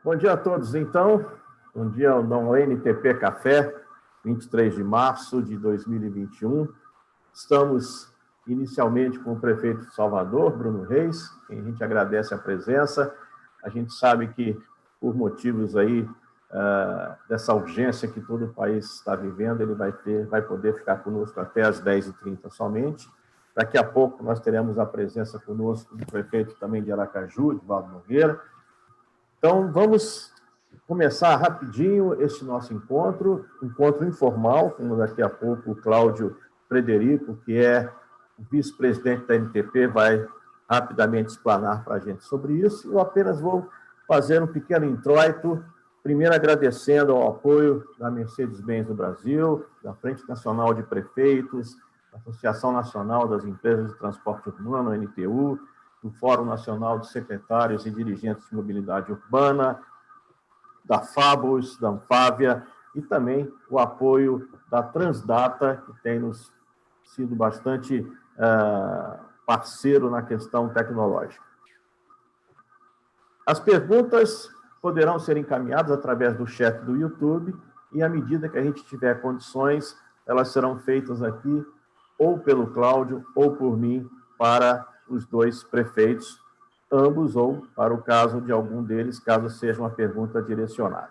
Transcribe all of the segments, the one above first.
Bom dia a todos, então. Bom dia ao NTP Café, 23 de março de 2021. Estamos inicialmente com o prefeito de Salvador, Bruno Reis, quem a gente agradece a presença. A gente sabe que, por motivos aí dessa urgência que todo o país está vivendo, ele vai poder ficar conosco até às 10h30 somente. Daqui a pouco nós teremos a presença conosco do prefeito também de Aracaju, Edvaldo Nogueira. Então, vamos começar rapidinho este nosso encontro informal, como daqui a pouco o Cláudio Frederico, que é o vice-presidente da NTP, vai rapidamente explanar para a gente sobre isso. Eu apenas vou fazer um pequeno introito, primeiro agradecendo ao apoio da Mercedes-Benz do Brasil, da Frente Nacional de Prefeitos, da Associação Nacional das Empresas de Transporte Urbano, NTU, do Fórum Nacional de Secretários e Dirigentes de Mobilidade Urbana, da Fabos, da Anfávia, e também o apoio da Transdata, que tem nos sido bastante parceiro na questão tecnológica. As perguntas poderão ser encaminhadas através do chat do YouTube, e à medida que a gente tiver condições, elas serão feitas aqui, ou pelo Cláudio, ou por mim, para os dois prefeitos, ambos, ou para o caso de algum deles, caso seja uma pergunta direcionada.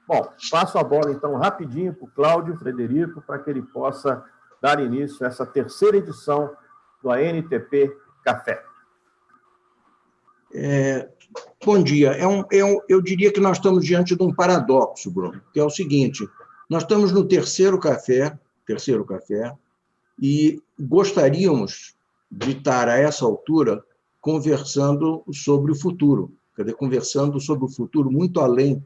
Bom, passo a bola, então, rapidinho para o Cláudio Frederico, para que ele possa dar início a essa terceira edição do ANTP Café. Bom dia. Eu diria que nós estamos diante de um paradoxo, Bruno, que é o seguinte: nós estamos no terceiro café, e gostaríamos de estar, a essa altura, conversando sobre o futuro, quer dizer, conversando sobre o futuro muito além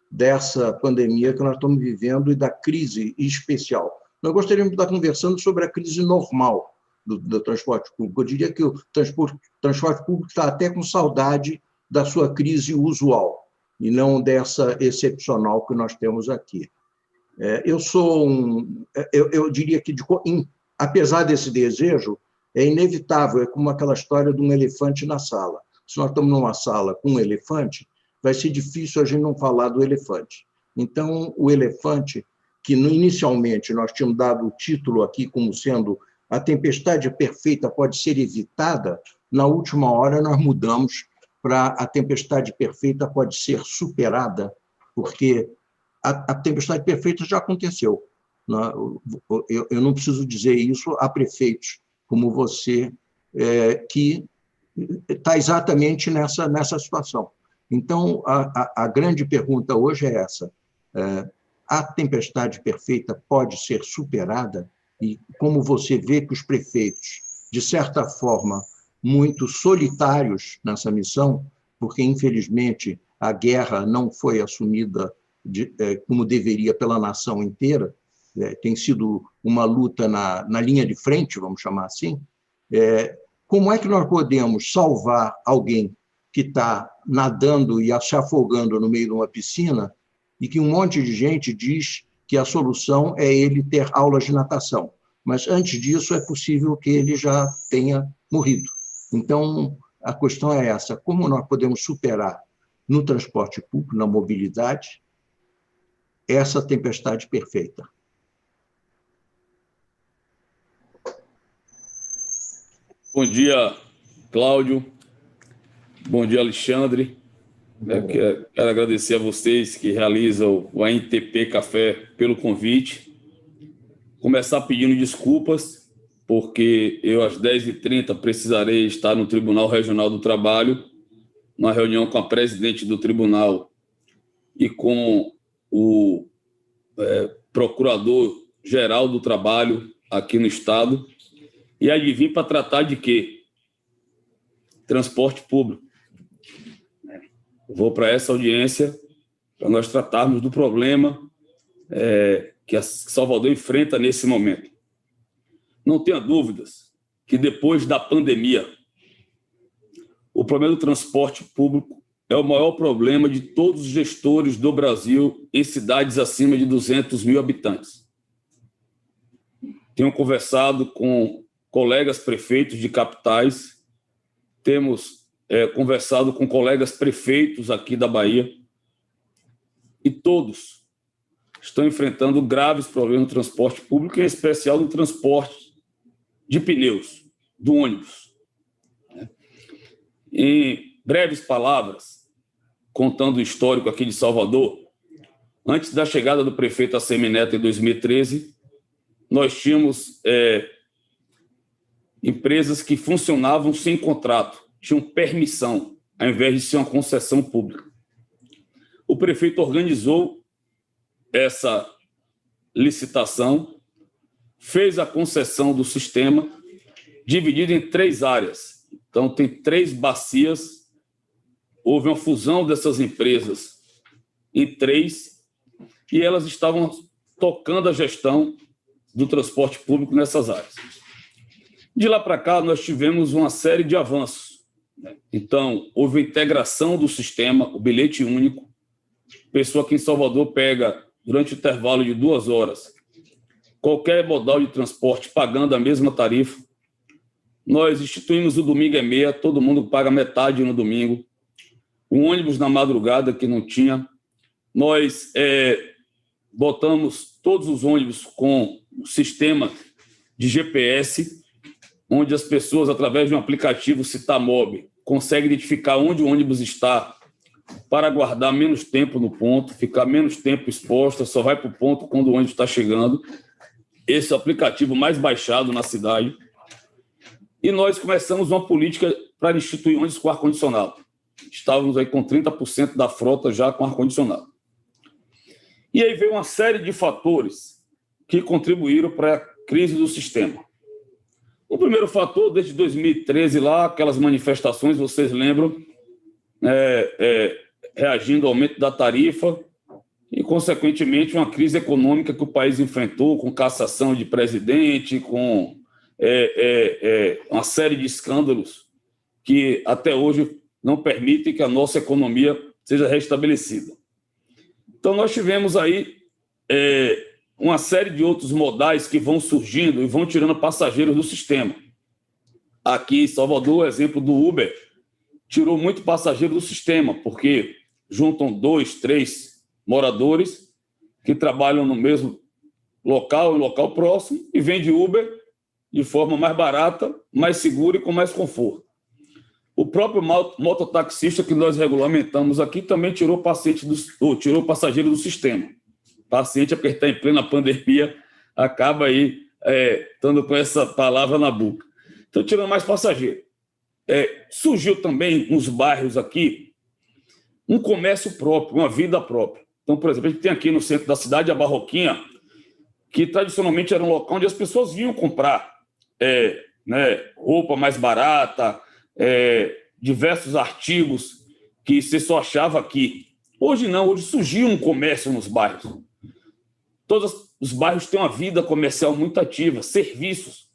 dessa pandemia que nós estamos vivendo e da crise especial. Nós gostaríamos de estar conversando sobre a crise normal do transporte público. Eu diria que o transporte público está até com saudade da sua crise usual, e não dessa excepcional que nós temos aqui. Eu diria que, apesar desse desejo, é inevitável, é como aquela história de um elefante na sala. Se nós estamos numa sala com um elefante, vai ser difícil a gente não falar do elefante. Então, o elefante, que inicialmente nós tínhamos dado o título aqui como sendo a tempestade perfeita pode ser evitada, na última hora nós mudamos para a tempestade perfeita pode ser superada, porque a tempestade perfeita já aconteceu. Eu não preciso dizer isso a prefeitos como você, que está exatamente nessa situação. Então, a grande pergunta hoje é essa: a tempestade perfeita pode ser superada? E como você vê que os prefeitos, de certa forma, muito solitários nessa missão, porque, infelizmente, a guerra não foi assumida como deveria pela nação inteira, tem sido uma luta na linha de frente, vamos chamar assim. Como é que nós podemos salvar alguém que está nadando e se afogando no meio de uma piscina e que um monte de gente diz que a solução é ele ter aulas de natação? Mas, antes disso, é possível que ele já tenha morrido. Então, a questão é essa: como nós podemos superar, no transporte público, na mobilidade, essa tempestade perfeita? Bom dia, Cláudio. Bom dia, Alexandre. Quero agradecer a vocês que realizam o ANTP Café pelo convite. Começar pedindo desculpas, porque eu, às 10h30, precisarei estar no Tribunal Regional do Trabalho, uma reunião com a presidente do tribunal e com o procurador-geral do trabalho aqui no Estado. E aí vim para tratar de quê? Transporte público. Vou para essa audiência para nós tratarmos do problema que Salvador enfrenta nesse momento. Não tenha dúvidas que, depois da pandemia, o problema do transporte público é o maior problema de todos os gestores do Brasil em cidades acima de 200 mil habitantes. Tenho conversado com colegas prefeitos de capitais, temos conversado com colegas prefeitos aqui da Bahia, e todos estão enfrentando graves problemas no transporte público, em especial no transporte de pneus, do ônibus. Em breves palavras, contando o histórico aqui de Salvador, antes da chegada do prefeito Assemineto em 2013, nós tínhamos empresas que funcionavam sem contrato, tinham permissão, ao invés de ser uma concessão pública. O prefeito organizou essa licitação, fez a concessão do sistema, dividido em 3 áreas. Então, tem 3 bacias, houve uma fusão dessas empresas em 3, e elas estavam tocando a gestão do transporte público nessas áreas. De lá para cá, nós tivemos uma série de avanços. Então, houve a integração do sistema, o bilhete único. Pessoa que em Salvador pega, durante o intervalo de 2 horas, qualquer modal de transporte pagando a mesma tarifa. Nós instituímos o domingo é meia, todo mundo paga metade no domingo. O ônibus na madrugada, que não tinha. Nós botamos todos os ônibus com um sistema de GPS, onde as pessoas, através de um aplicativo Citamob, conseguem identificar onde o ônibus está para aguardar menos tempo no ponto, ficar menos tempo exposta, só vai para o ponto quando o ônibus está chegando. Esse é o aplicativo mais baixado na cidade. E nós começamos uma política para instituir ônibus com ar-condicionado. Estávamos aí com 30% da frota já com ar-condicionado. E aí veio uma série de fatores que contribuíram para a crise do sistema. O primeiro fator, desde 2013 lá, aquelas manifestações, vocês lembram, reagindo ao aumento da tarifa e, consequentemente, uma crise econômica que o país enfrentou, com cassação de presidente, com uma série de escândalos que até hoje não permitem que a nossa economia seja restabelecida. Então, nós tivemos aí uma série de outros modais que vão surgindo e vão tirando passageiros do sistema. Aqui em Salvador, o exemplo do Uber tirou muito passageiro do sistema, porque juntam 2, 3 moradores que trabalham no mesmo local, em local próximo, e vende Uber de forma mais barata, mais segura e com mais conforto. O próprio mototaxista que nós regulamentamos aqui também tirou passageiro do sistema. Paciente, porque está em plena pandemia, acaba aí estando com essa palavra na boca. Então, tirando mais passageiro. Surgiu também nos bairros aqui um comércio próprio, uma vida própria. Então, por exemplo, a gente tem aqui no centro da cidade a Barroquinha, que tradicionalmente era um local onde as pessoas vinham comprar roupa mais barata, diversos artigos que você só achava aqui. Hoje não, hoje surgiu um comércio nos bairros. Todos os bairros têm uma vida comercial muito ativa, serviços.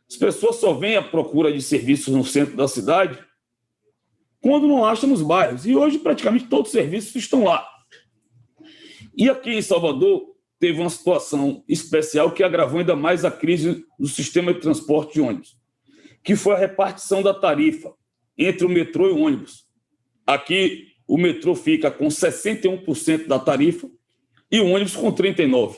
As pessoas só vêm à procura de serviços no centro da cidade quando não acham nos bairros. E hoje, praticamente, todos os serviços estão lá. E aqui em Salvador, teve uma situação especial que agravou ainda mais a crise do sistema de transporte de ônibus, que foi a repartição da tarifa entre o metrô e o ônibus. Aqui, o metrô fica com 61% da tarifa e o ônibus com 39%.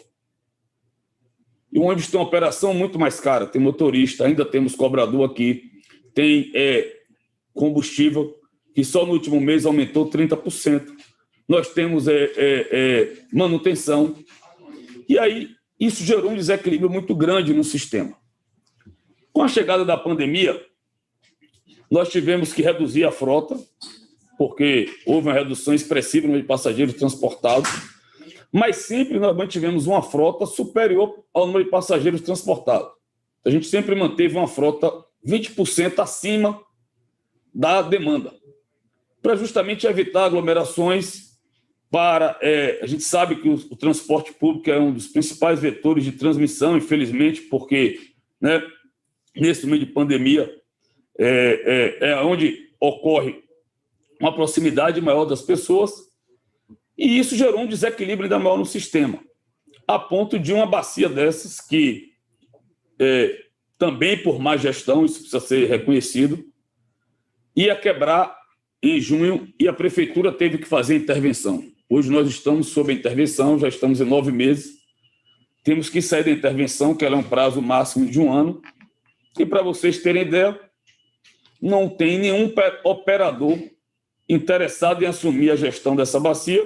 E o ônibus tem uma operação muito mais cara, tem motorista, ainda temos cobrador aqui, tem combustível, que só no último mês aumentou 30%. Nós temos manutenção. E aí, isso gerou um desequilíbrio muito grande no sistema. Com a chegada da pandemia, nós tivemos que reduzir a frota, porque houve uma redução expressiva no número de passageiros transportados, mas sempre nós mantivemos uma frota superior ao número de passageiros transportados. A gente sempre manteve uma frota 20% acima da demanda, para justamente evitar aglomerações. A gente sabe que o transporte público é um dos principais vetores de transmissão, infelizmente, porque nesse meio de pandemia é onde ocorre uma proximidade maior das pessoas, e isso gerou um desequilíbrio ainda maior no sistema, a ponto de uma bacia dessas que, também por má gestão, isso precisa ser reconhecido, ia quebrar em junho e a prefeitura teve que fazer intervenção. Hoje nós estamos sob a intervenção, já estamos em 9 meses. Temos que sair da intervenção, que ela é um prazo máximo de 1 ano. E, para vocês terem ideia, não tem nenhum operador interessado em assumir a gestão dessa bacia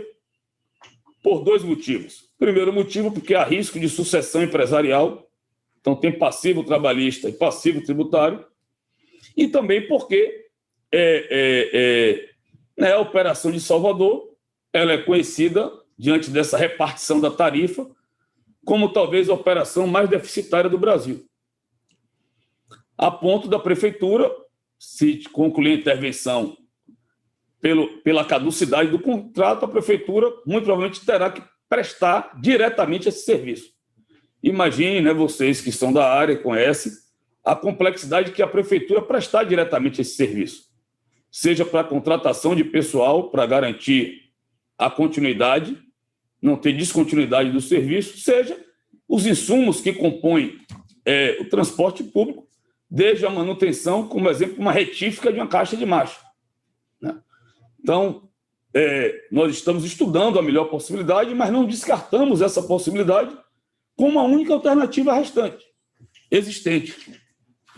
por 2 motivos. Primeiro motivo, porque há risco de sucessão empresarial, então tem passivo trabalhista e passivo tributário, e também porque a operação de Salvador ela é conhecida, diante dessa repartição da tarifa, como talvez a operação mais deficitária do Brasil. A ponto da prefeitura, se concluir a intervenção pela caducidade do contrato, a prefeitura muito provavelmente terá que prestar diretamente esse serviço. Imaginem, né, vocês que são da área, conhecem, a complexidade que a prefeitura prestar diretamente esse serviço, seja para a contratação de pessoal, para garantir a continuidade, não ter descontinuidade do serviço, seja os insumos que compõem o transporte público, desde a manutenção, como exemplo, uma retífica de uma caixa de marcha. Né? Então, nós estamos estudando a melhor possibilidade, mas não descartamos essa possibilidade como a única alternativa restante, existente,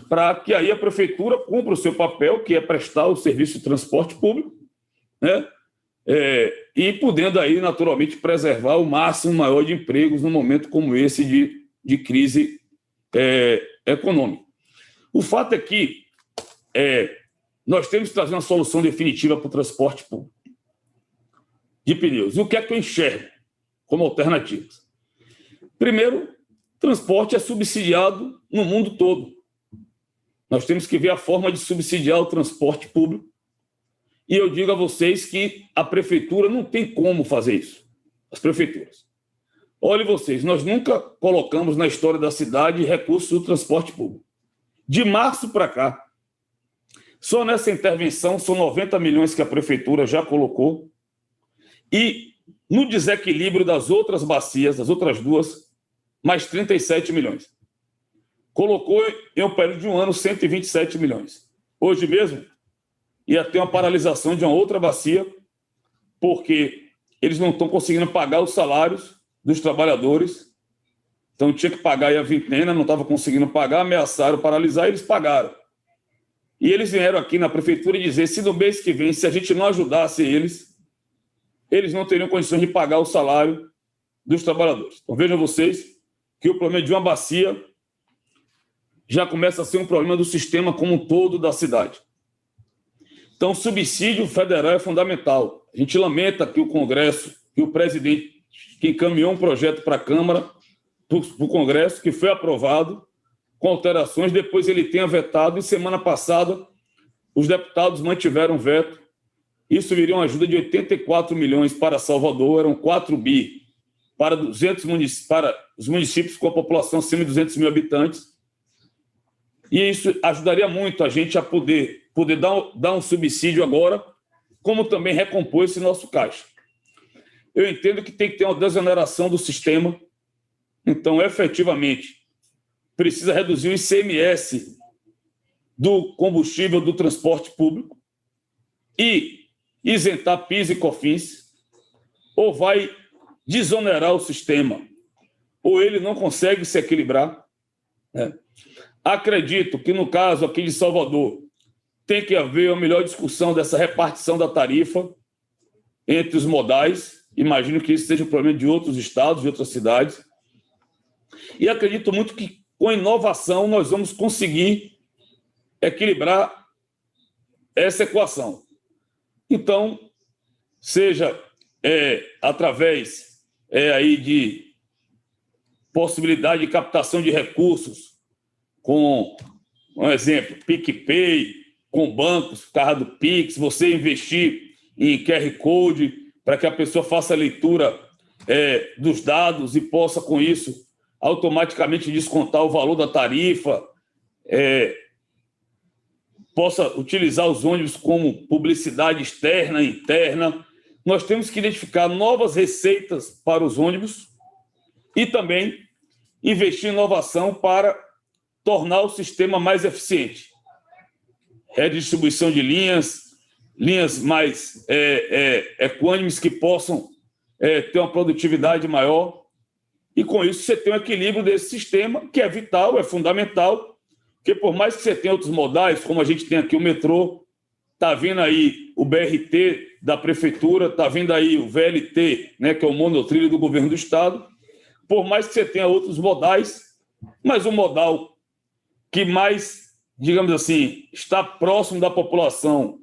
para que aí a prefeitura cumpra o seu papel, que é prestar o serviço de transporte público, né? E podendo aí, naturalmente, preservar o máximo maior de empregos num momento como esse de crise econômica. O fato é que nós temos que trazer uma solução definitiva para o transporte público de pneus. E o que é que eu enxergo como alternativas? Primeiro, transporte é subsidiado no mundo todo. Nós temos que ver a forma de subsidiar o transporte público. E eu digo a vocês que a prefeitura não tem como fazer isso. As prefeituras. Olhem vocês, nós nunca colocamos na história da cidade recursos do transporte público. De março para cá, só nessa intervenção são 90 milhões que a prefeitura já colocou. E no desequilíbrio das outras bacias, das outras 2, mais 37 milhões. Colocou em um período de 1 ano 127 milhões. Hoje mesmo, ia ter uma paralisação de uma outra bacia, porque eles não estão conseguindo pagar os salários dos trabalhadores. Então, tinha que pagar aí a vintena, não estava conseguindo pagar, ameaçaram paralisar e eles pagaram. E eles vieram aqui na prefeitura dizer, se no mês que vem, se a gente não ajudasse eles não teriam condições de pagar o salário dos trabalhadores. Então, vejam vocês que o problema de uma bacia já começa a ser um problema do sistema como um todo da cidade. Então, o subsídio federal é fundamental. A gente lamenta que o Congresso, que o presidente que encaminhou um projeto para a Câmara, para o Congresso, que foi aprovado, com alterações, depois ele tenha vetado, e semana passada os deputados mantiveram veto. Isso viria uma ajuda de 84 milhões para Salvador, eram 4 bi para os municípios com a população acima de 200 mil habitantes. E isso ajudaria muito a gente a poder dar um subsídio agora, como também recompor esse nosso caixa. Eu entendo que tem que ter uma desoneração do sistema, então, efetivamente, precisa reduzir o ICMS do combustível do transporte público e isentar PIS e COFINS, ou vai desonerar o sistema, ou ele não consegue se equilibrar. Né? Acredito que, no caso aqui de Salvador, tem que haver uma melhor discussão dessa repartição da tarifa entre os modais. Imagino que isso seja um problema de outros estados, de outras cidades. E acredito muito que, com inovação, nós vamos conseguir equilibrar essa equação. Então, seja através aí de possibilidade de captação de recursos, com, um exemplo, PicPay, com bancos, carro do Pix, você investir em QR Code para que a pessoa faça a leitura dos dados e possa, com isso, automaticamente descontar o valor da tarifa, possa utilizar os ônibus como publicidade externa e interna. Nós temos que identificar novas receitas para os ônibus e também investir em inovação para tornar o sistema mais eficiente. Redistribuição de linhas mais equânimes que possam ter uma produtividade maior, e com isso você tem um equilíbrio desse sistema, que é vital, é fundamental, porque por mais que você tenha outros modais, como a gente tem aqui o metrô, está vindo aí o BRT da prefeitura, está vindo aí o VLT, né, que é o monotrilho do governo do estado, por mais que você tenha outros modais, mas o modal que mais, digamos assim, está próximo da população,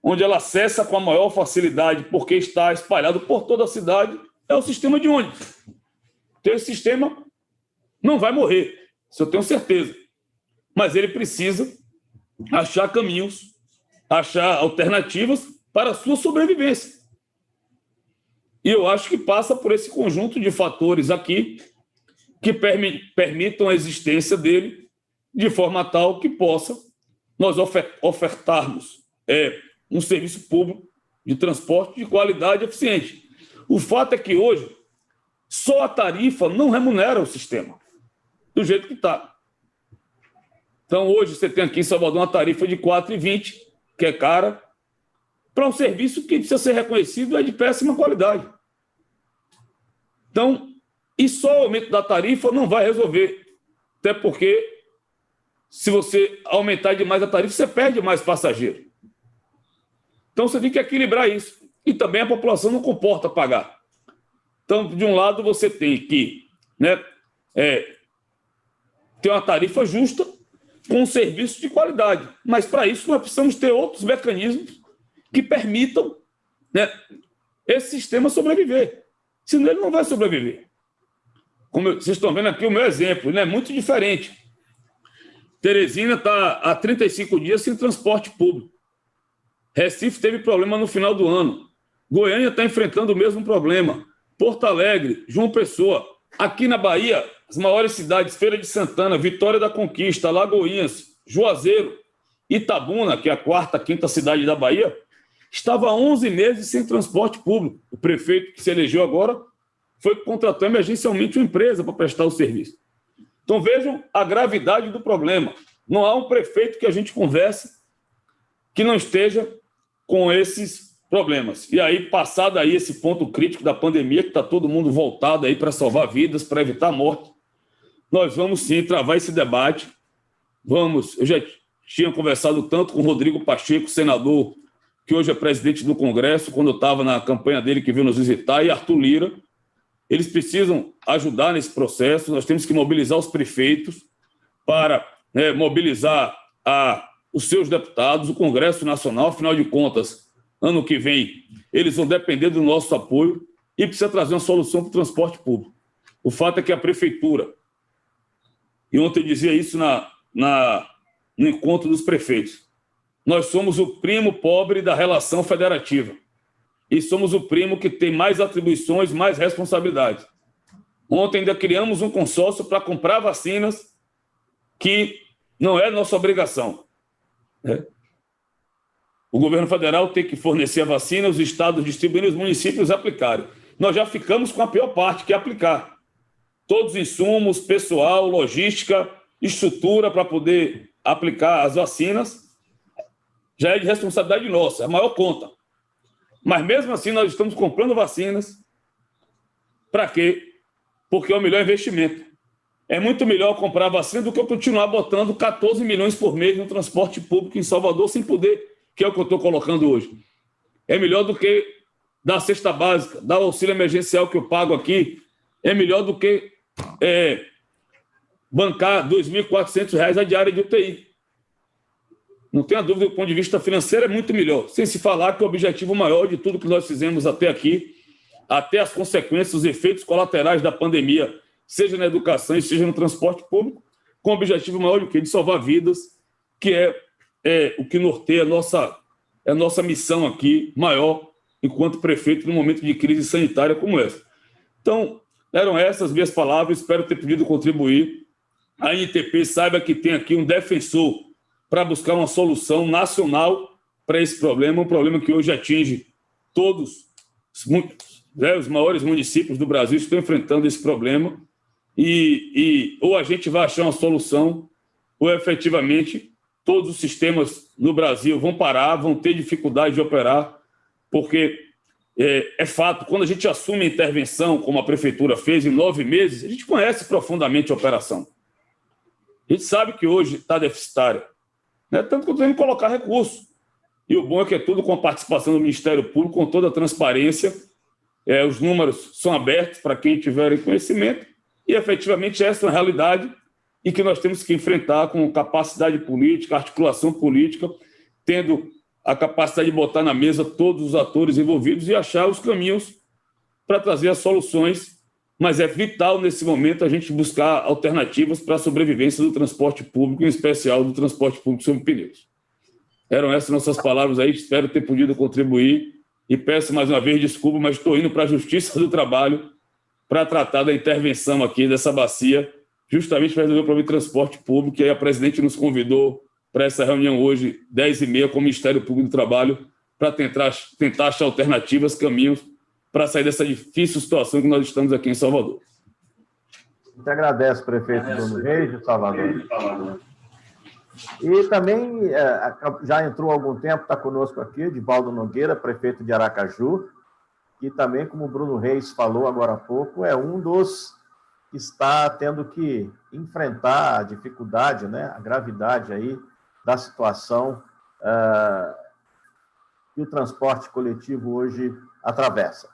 onde ela acessa com a maior facilidade, porque está espalhado por toda a cidade, é o sistema de ônibus. Então, esse sistema não vai morrer, isso eu tenho certeza. Mas ele precisa achar caminhos, achar alternativas para a sua sobrevivência. E eu acho que passa por esse conjunto de fatores aqui que permitam a existência dele de forma tal que possa nós ofertarmos um serviço público de transporte de qualidade e eficiente. O fato é que hoje só a tarifa não remunera o sistema do jeito que está. Então, hoje você tem aqui em Salvador uma tarifa de R$ 4,20, que é cara, para um serviço que precisa ser reconhecido é de péssima qualidade. Então, e só o aumento da tarifa não vai resolver, até porque se você aumentar demais a tarifa, você perde mais passageiro. Então, você tem que equilibrar isso. E também a população não comporta pagar. Então, de um lado, você tem que ter uma tarifa justa com um serviço de qualidade. Mas, para isso, nós precisamos ter outros mecanismos que permitam esse sistema sobreviver. Senão ele não vai sobreviver. Como vocês estão vendo aqui o meu exemplo, é muito diferente. Teresina está há 35 dias sem transporte público. Recife teve problema no final do ano. Goiânia está enfrentando o mesmo problema. Porto Alegre, João Pessoa. Aqui na Bahia, as maiores cidades, Feira de Santana, Vitória da Conquista, Lagoinhas, Juazeiro, Itabuna, que é a quarta, quinta cidade da Bahia, estava há 11 meses sem transporte público. O prefeito que se elegeu agora foi que contratou emergencialmente uma empresa para prestar o serviço. Então vejam a gravidade do problema. Não há um prefeito que a gente converse que não esteja com esses problemas. E aí, passado aí esse ponto crítico da pandemia, que está todo mundo voltado aí para salvar vidas, para evitar a morte, nós vamos sim travar esse debate. Eu já tinha conversado tanto com o Rodrigo Pacheco, senador, que hoje é presidente do Congresso, quando eu estava na campanha dele, que veio nos visitar, e Arthur Lira. Eles precisam ajudar nesse processo, nós temos que mobilizar os prefeitos para mobilizar os seus deputados, o Congresso Nacional, afinal de contas, ano que vem, eles vão depender do nosso apoio e precisa trazer uma solução para o transporte público. O fato é que a prefeitura, e ontem eu dizia isso no encontro dos prefeitos, nós somos o primo pobre da relação federativa e somos o primo que tem mais atribuições, mais responsabilidades. Ontem ainda criamos um consórcio para comprar vacinas que não é nossa obrigação. O governo federal tem que fornecer a vacina, os estados distribuindo, os municípios aplicarem. Nós já ficamos com a pior parte, que é aplicar. Todos os insumos, pessoal, logística, estrutura para poder aplicar as vacinas, já é de responsabilidade nossa, é a maior conta. Mas mesmo assim nós estamos comprando vacinas. Para quê? Porque é o melhor investimento. É muito melhor comprar vacina do que eu continuar botando 14 milhões por mês no transporte público em Salvador sem poder, que é o que eu estou colocando hoje. É melhor do que dar a cesta básica, dar o auxílio emergencial que eu pago aqui, é melhor do que bancar R$ 2.400 a diária de UTI. Não tenha dúvida, do ponto de vista financeiro é muito melhor, sem se falar que o objetivo maior de tudo que nós fizemos até aqui, até as consequências, os efeitos colaterais da pandemia, seja na educação e seja no transporte público, com o objetivo maior do que de salvar vidas, que é o que norteia a nossa missão aqui, maior, enquanto prefeito, num momento de crise sanitária como essa. Então, eram essas minhas palavras, espero ter podido contribuir. A INTP saiba que tem aqui um defensor para buscar uma solução nacional para esse problema, um problema que hoje atinge todos os maiores municípios do Brasil estão enfrentando esse problema, e ou a gente vai achar uma solução, ou efetivamente todos os sistemas no Brasil vão parar, vão ter dificuldade de operar, porque É fato, quando a gente assume a intervenção, como a prefeitura fez em 9 meses, a gente conhece profundamente a operação. A gente sabe que hoje está deficitária, né? Tanto que eu tenho que colocar recurso. E o bom é que é tudo com a participação do Ministério Público, com toda a transparência. Os números são abertos para quem tiver conhecimento, e efetivamente essa é a realidade e que nós temos que enfrentar com capacidade política, articulação política, tendo a capacidade de botar na mesa todos os atores envolvidos e achar os caminhos para trazer as soluções. Mas é vital, nesse momento, a gente buscar alternativas para a sobrevivência do transporte público, em especial do transporte público sobre pneus. Eram essas nossas palavras aí, espero ter podido contribuir e peço mais uma vez desculpa, mas estou indo para a Justiça do Trabalho para tratar da intervenção aqui dessa bacia, justamente para resolver o problema de transporte público. E aí a presidente nos convidou para essa reunião hoje, 10h30, com o Ministério Público do Trabalho, para tentar achar alternativas, caminhos, para sair dessa difícil situação que nós estamos aqui em Salvador. Te agradeço, prefeito Bruno Reis, de Salvador. E também, já entrou há algum tempo, está conosco aqui, Edivaldo Nogueira, prefeito de Aracaju, que também, como o Bruno Reis falou agora há pouco, é um dos que está tendo que enfrentar a dificuldade, né, a gravidade aí da situação que o transporte coletivo hoje atravessa.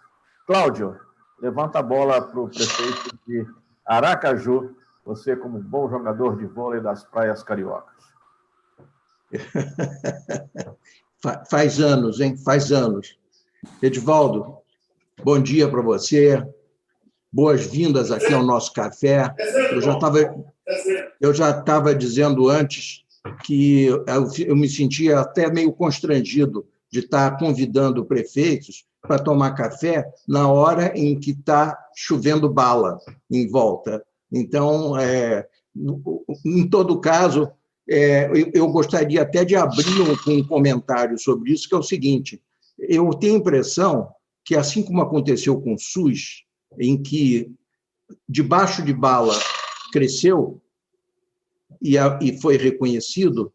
Cláudio, levanta a bola para o prefeito de Aracaju, você como bom jogador de vôlei das praias cariocas. Faz anos, hein? Faz anos. Edivaldo, bom dia para você. Boas-vindas aqui ao nosso café. Eu já estava dizendo antes que eu me sentia até meio constrangido de estar convidando prefeitos para tomar café na hora em que está chovendo bala em volta. Então, em todo caso, eu gostaria até de abrir um comentário sobre isso, que é o seguinte: eu tenho a impressão que, assim como aconteceu com o SUS, em que debaixo de bala cresceu e foi reconhecido,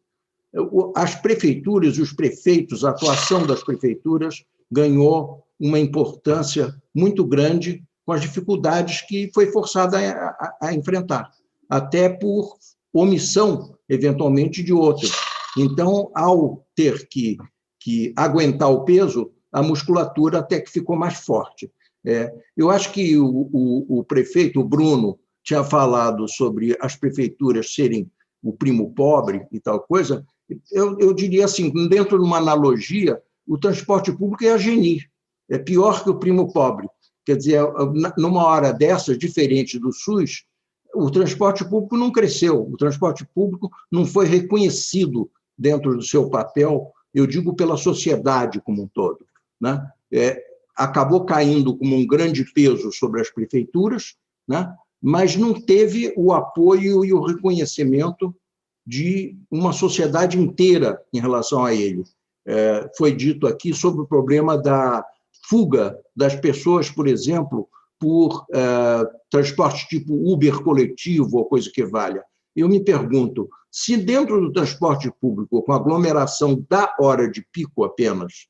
as prefeituras e os prefeitos, a atuação das prefeituras ganhou uma importância muito grande com as dificuldades que foi forçada a enfrentar, até por omissão, eventualmente, de outros. Então, ao ter que aguentar o peso, a musculatura até que ficou mais forte. Eu acho que o prefeito, o Bruno, tinha falado sobre as prefeituras serem o primo pobre e tal coisa. Eu diria assim, dentro de uma analogia, o transporte público é a GENIR, é pior que o primo pobre. Quer dizer, numa hora dessas, diferente do SUS, o transporte público não cresceu, o transporte público não foi reconhecido dentro do seu papel, eu digo pela sociedade como um todo, né? Acabou caindo como um grande peso sobre as prefeituras, né? Mas não teve o apoio e o reconhecimento de uma sociedade inteira em relação a ele. Foi dito aqui sobre o problema da fuga das pessoas, por exemplo, por transporte tipo Uber coletivo ou coisa que valha. Eu me pergunto, se dentro do transporte público, com aglomeração da hora de pico apenas,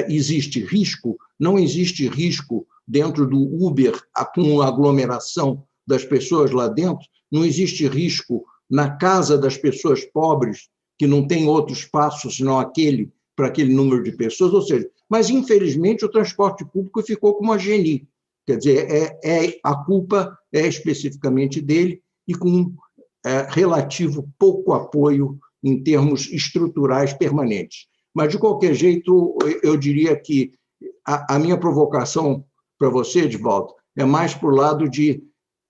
existe risco, não existe risco dentro do Uber com aglomeração das pessoas lá dentro, não existe risco na casa das pessoas pobres, que não tem outro espaço senão aquele para aquele número de pessoas, ou seja, mas, infelizmente, o transporte público ficou como a GENIR. Quer dizer, a culpa é especificamente dele e com relativo pouco apoio em termos estruturais permanentes. Mas, de qualquer jeito, eu diria que a minha provocação para você, Edivaldo, é mais para o lado de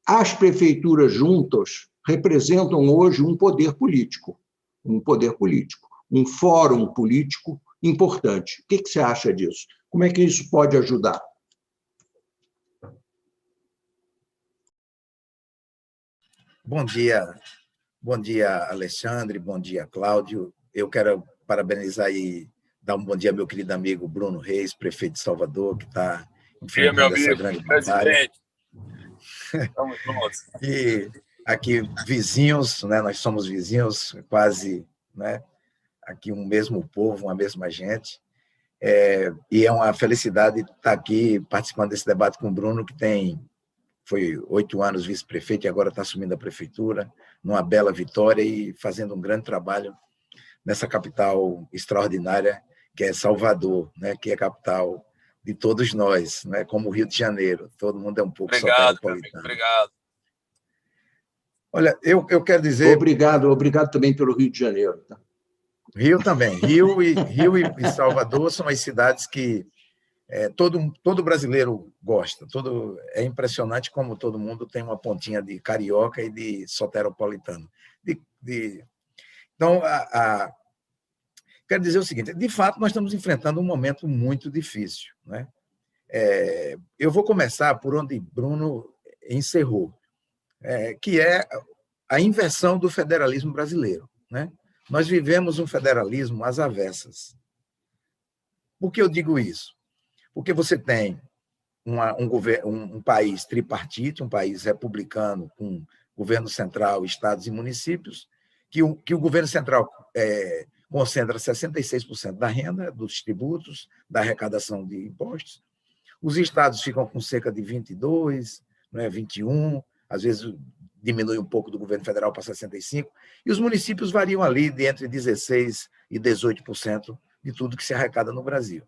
as prefeituras juntas representam hoje um poder político, um fórum político importante. O que você acha disso? Como é que isso pode ajudar? Bom dia, Alexandre, bom dia, Cláudio. Eu quero parabenizar e dar um bom dia ao meu querido amigo Bruno Reis, prefeito de Salvador, que está enfrentando essa grande batalha. Estamos juntos. E aqui, vizinhos, né? Nós somos vizinhos, quase, né? Aqui um mesmo povo, uma mesma gente. E é uma felicidade estar aqui participando desse debate com o Bruno, que foi 8 anos vice-prefeito e agora está assumindo a prefeitura, numa bela vitória e fazendo um grande trabalho nessa capital extraordinária que é Salvador, né, que é a capital de todos nós, né, como o Rio de Janeiro. Todo mundo é um pouco soteropolitano. Obrigado. Olha, eu quero dizer... Obrigado também pelo Rio de Janeiro. Tá? Rio também. Rio e Salvador são as cidades que todo brasileiro gosta. É impressionante como todo mundo tem uma pontinha de carioca e de soteropolitano. Então, quero dizer o seguinte, de fato, nós estamos enfrentando um momento muito difícil, né? Eu vou começar por onde Bruno encerrou, que é a inversão do federalismo brasileiro, né? Nós vivemos um federalismo às avessas. Por que eu digo isso? Porque você tem um país tripartite, um país republicano, com governo central, estados e municípios, que o governo central concentra 66% da renda, dos tributos, da arrecadação de impostos. Os estados ficam com cerca de 22%, 21%, às vezes diminui um pouco do governo federal para 65%, e os municípios variam ali de entre 16% e 18% de tudo que se arrecada no Brasil.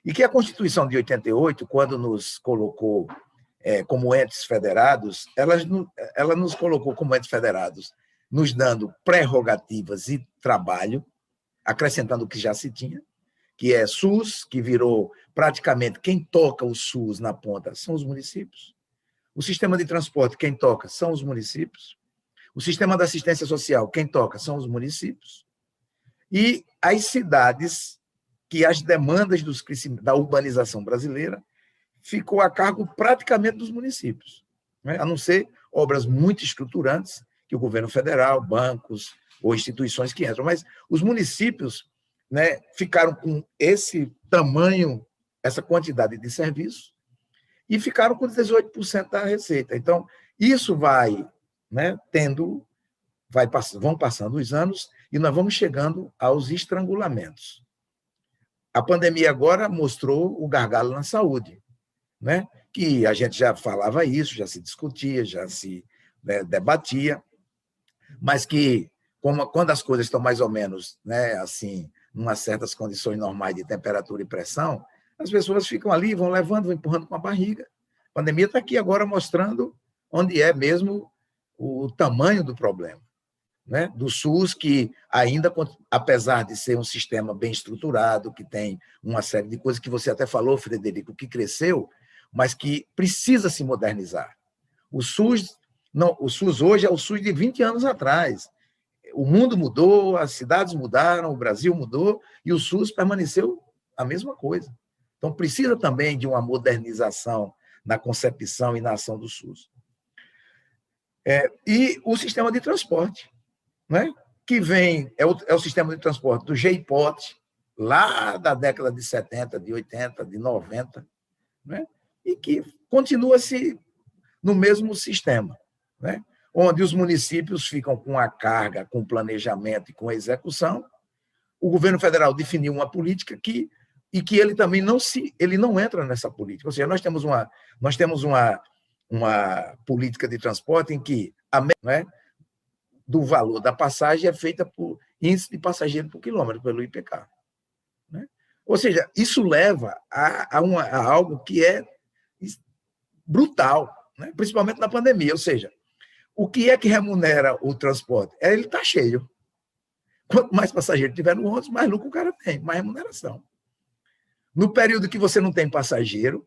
E que a Constituição de 88, quando nos colocou como entes federados, ela nos colocou como entes federados, nos dando prerrogativas e trabalho, acrescentando o que já se tinha, que é SUS, que virou praticamente quem toca o SUS na ponta são os municípios. O sistema de transporte, quem toca são os municípios. O sistema da assistência social, quem toca são os municípios. E as cidades, que as demandas da urbanização brasileira ficou a cargo praticamente dos municípios, né? A não ser obras muito estruturantes que o governo federal, bancos ou instituições que entram. Mas os municípios, né, ficaram com esse tamanho, essa quantidade de serviços, e ficaram com 18% da receita. Então, isso vai, né, vão passando os anos e nós vamos chegando aos estrangulamentos. A pandemia agora mostrou o gargalo na saúde, né, que a gente já falava isso, já se discutia, já se debatia, mas que, quando as coisas estão mais ou menos, né, assim, em umas certas condições normais de temperatura e pressão, as pessoas ficam ali, vão levando, vão empurrando com a barriga. A pandemia está aqui agora mostrando onde é mesmo o tamanho do problema, né? Do SUS, que ainda, apesar de ser um sistema bem estruturado, que tem uma série de coisas que você até falou, Frederico, que cresceu, mas que precisa se modernizar. O SUS hoje é o SUS de 20 anos atrás. O mundo mudou, as cidades mudaram, o Brasil mudou, e o SUS permaneceu a mesma coisa. Então, precisa também de uma modernização na concepção e na ação do SUS. E o sistema de transporte, né? Que vem, é o sistema de transporte do GIPOT, lá da década de 70, de 80, de 90, né? E que continua-se no mesmo sistema, né? Onde os municípios ficam com a carga, com o planejamento e com a execução. O governo federal definiu uma política que ele também não entra nessa política. Ou seja, nós temos uma política de transporte em que a média do valor da passagem é feita por índice de passageiro por quilômetro, pelo IPK, né? Ou seja, isso leva a algo que é brutal, né? Principalmente na pandemia. Ou seja, o que é que remunera o transporte? Ele está cheio. Quanto mais passageiro tiver no ônibus, mais lucro o cara tem, mais remuneração. No período que você não tem passageiro,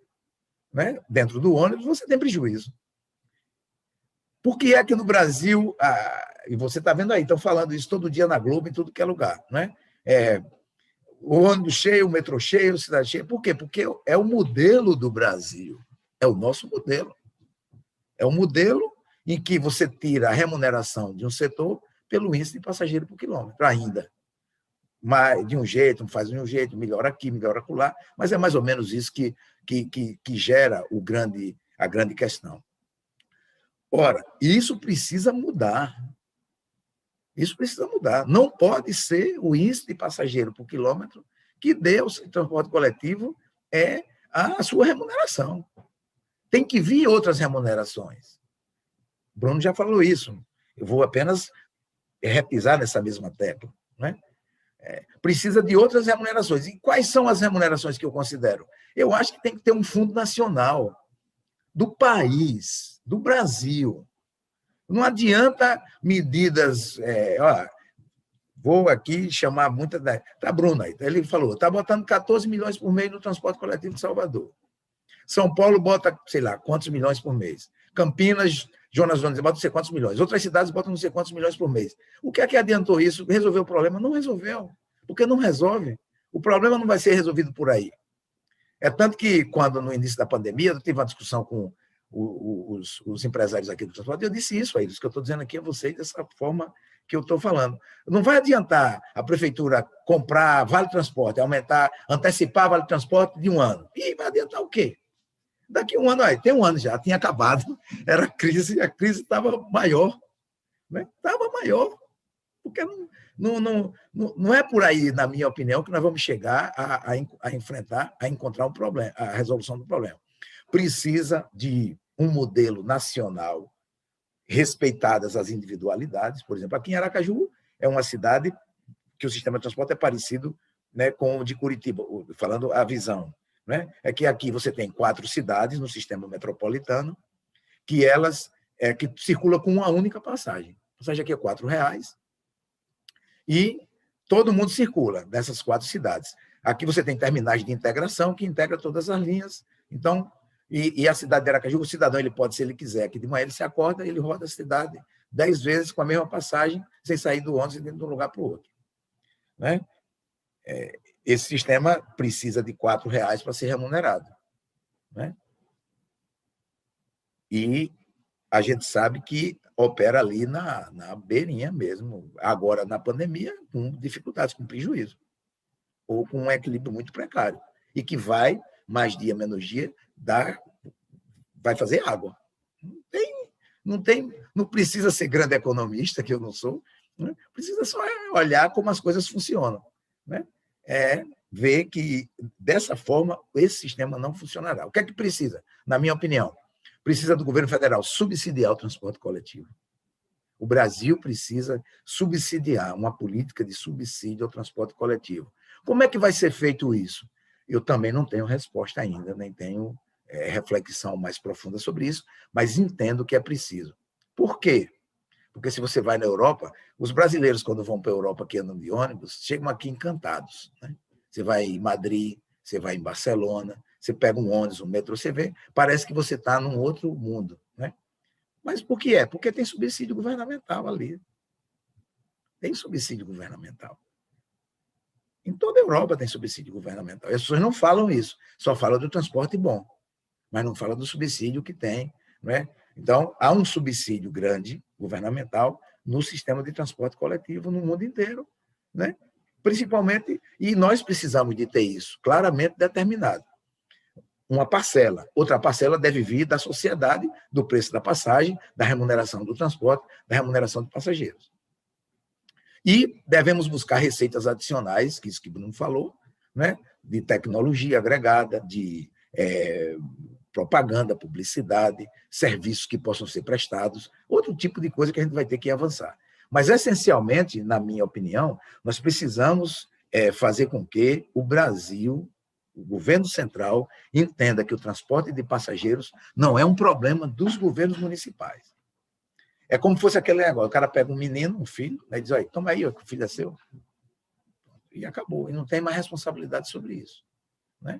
né, dentro do ônibus, você tem prejuízo. Por que é que no Brasil, e você está vendo aí, estão falando isso todo dia na Globo, em tudo que é lugar, né? O ônibus cheio, o metrô cheio, a cidade cheia. Por quê? Porque é o modelo do Brasil, é o nosso modelo. É um modelo em que você tira a remuneração de um setor pelo índice de passageiro por quilômetro, ainda. Mas de um jeito, faz de um jeito, melhora aqui, melhora acolá, mas é mais ou menos isso que gera a grande questão. Ora, isso precisa mudar. Isso precisa mudar. Não pode ser o índice de passageiro por quilômetro que dê ao transporte coletivo a sua remuneração. Tem que vir outras remunerações. O Bruno já falou isso. Eu vou apenas repisar nessa mesma tecla, né? Precisa de outras remunerações. E quais são as remunerações que eu considero? Eu acho que tem que ter um fundo nacional do país, do Brasil. Não adianta medidas... vou aqui chamar muita... Tá, Bruno, aí, ele falou, está botando 14 milhões por mês no transporte coletivo de Salvador. São Paulo bota, sei lá, quantos milhões por mês. Campinas, Jonas bota não sei quantos milhões. Outras cidades botam não sei quantos milhões por mês. O que é que adiantou isso? Resolveu o problema? Não resolveu. Porque não resolve. O problema não vai ser resolvido por aí. É tanto que, quando, no início da pandemia, eu tive uma discussão com os empresários aqui do transporte, e eu disse isso a eles, que eu estou dizendo aqui a vocês dessa forma que eu estou falando. Não vai adiantar a prefeitura comprar vale transporte, aumentar, antecipar vale transporte de 1 ano. E vai adiantar o quê? Daqui a 1 ano, tem 1 ano já, tinha acabado, era crise, a crise estava maior. Né? Estava maior. Porque não é por aí, na minha opinião, que nós vamos chegar a enfrentar, a encontrar um problema, a resolução do problema. Precisa de um modelo nacional, respeitadas as individualidades. Por exemplo, aqui em Aracaju é uma cidade que o sistema de transporte é parecido, né, com o de Curitiba, falando a visão. Né? É que aqui você tem 4 cidades no sistema metropolitano que elas que circulam com uma única passagem. A passagem aqui é R$4 e todo mundo circula nessas 4 cidades. Aqui você tem terminais de integração que integra todas as linhas. Então, e a cidade de Aracaju, o cidadão ele pode, se ele quiser, que de manhã ele se acorda, ele roda a cidade 10 vezes com a mesma passagem, sem sair do ônibus de um lugar para o outro. Né? Esse sistema precisa de R$4 para ser remunerado. Né? E a gente sabe que opera ali na beirinha mesmo, agora na pandemia, com dificuldades, com prejuízo, ou com um equilíbrio muito precário, e que vai, mais dia, menos dia, vai fazer água. Não precisa ser grande economista, que eu não sou, né? Precisa só olhar como as coisas funcionam. Né? Ver que, dessa forma, esse sistema não funcionará. O que é que precisa? Na minha opinião, precisa do governo federal subsidiar o transporte coletivo. O Brasil precisa subsidiar uma política de subsídio ao transporte coletivo. Como é que vai ser feito isso? Eu também não tenho resposta ainda, nem tenho reflexão mais profunda sobre isso, mas entendo que é preciso. Por quê? Porque se você vai na Europa, os brasileiros, quando vão para a Europa que andam de ônibus, chegam aqui encantados. Né? Você vai em Madrid, você vai em Barcelona, você pega um ônibus, um metrô, você vê, parece que você está num outro mundo. Né? Mas por que é? Porque tem subsídio governamental ali. Tem subsídio governamental. Em toda a Europa tem subsídio governamental. As pessoas não falam isso, só falam do transporte bom, mas não falam do subsídio que tem. Né? Então, há um subsídio grande, governamental, no sistema de transporte coletivo no mundo inteiro. Né? Principalmente, e nós precisamos de ter isso claramente determinado. Uma parcela. Outra parcela deve vir da sociedade, do preço da passagem, da remuneração do transporte, da remuneração de passageiros. E devemos buscar receitas adicionais, que isso que o Bruno falou, né? De tecnologia agregada, de propaganda, publicidade, serviços que possam ser prestados, outro tipo de coisa que a gente vai ter que avançar. Mas, essencialmente, na minha opinião, nós precisamos fazer com que o Brasil, o governo central, entenda que o transporte de passageiros não é um problema dos governos municipais. É como se fosse aquele negócio, o cara pega um menino, um filho, e diz, olha, toma aí, o filho é seu. E acabou, e não tem mais responsabilidade sobre isso. Né?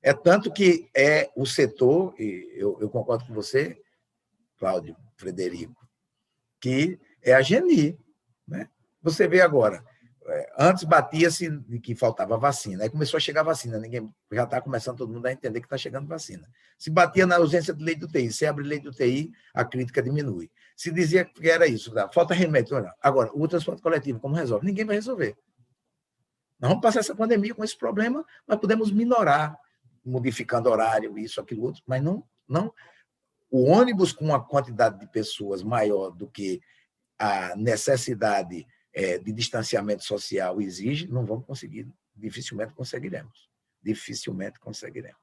É tanto que o setor, e eu concordo com você, Cláudio, Frederico, que é a GNI. Né? Você vê agora, antes batia-se de que faltava vacina, aí começou a chegar vacina, ninguém já está começando todo mundo a entender que está chegando vacina. Se batia na ausência de lei do TI, se abre lei do TI, a crítica diminui. Se dizia que era isso, falta remédio. Olha, agora, o transporte coletivo, como resolve? Ninguém vai resolver. Nós vamos passar essa pandemia com esse problema, mas podemos minorar, modificando horário, isso, aquilo, outro, mas não o ônibus com uma quantidade de pessoas maior do que a necessidade de distanciamento social exige, não vamos conseguir dificilmente conseguiremos. Dificilmente conseguiremos.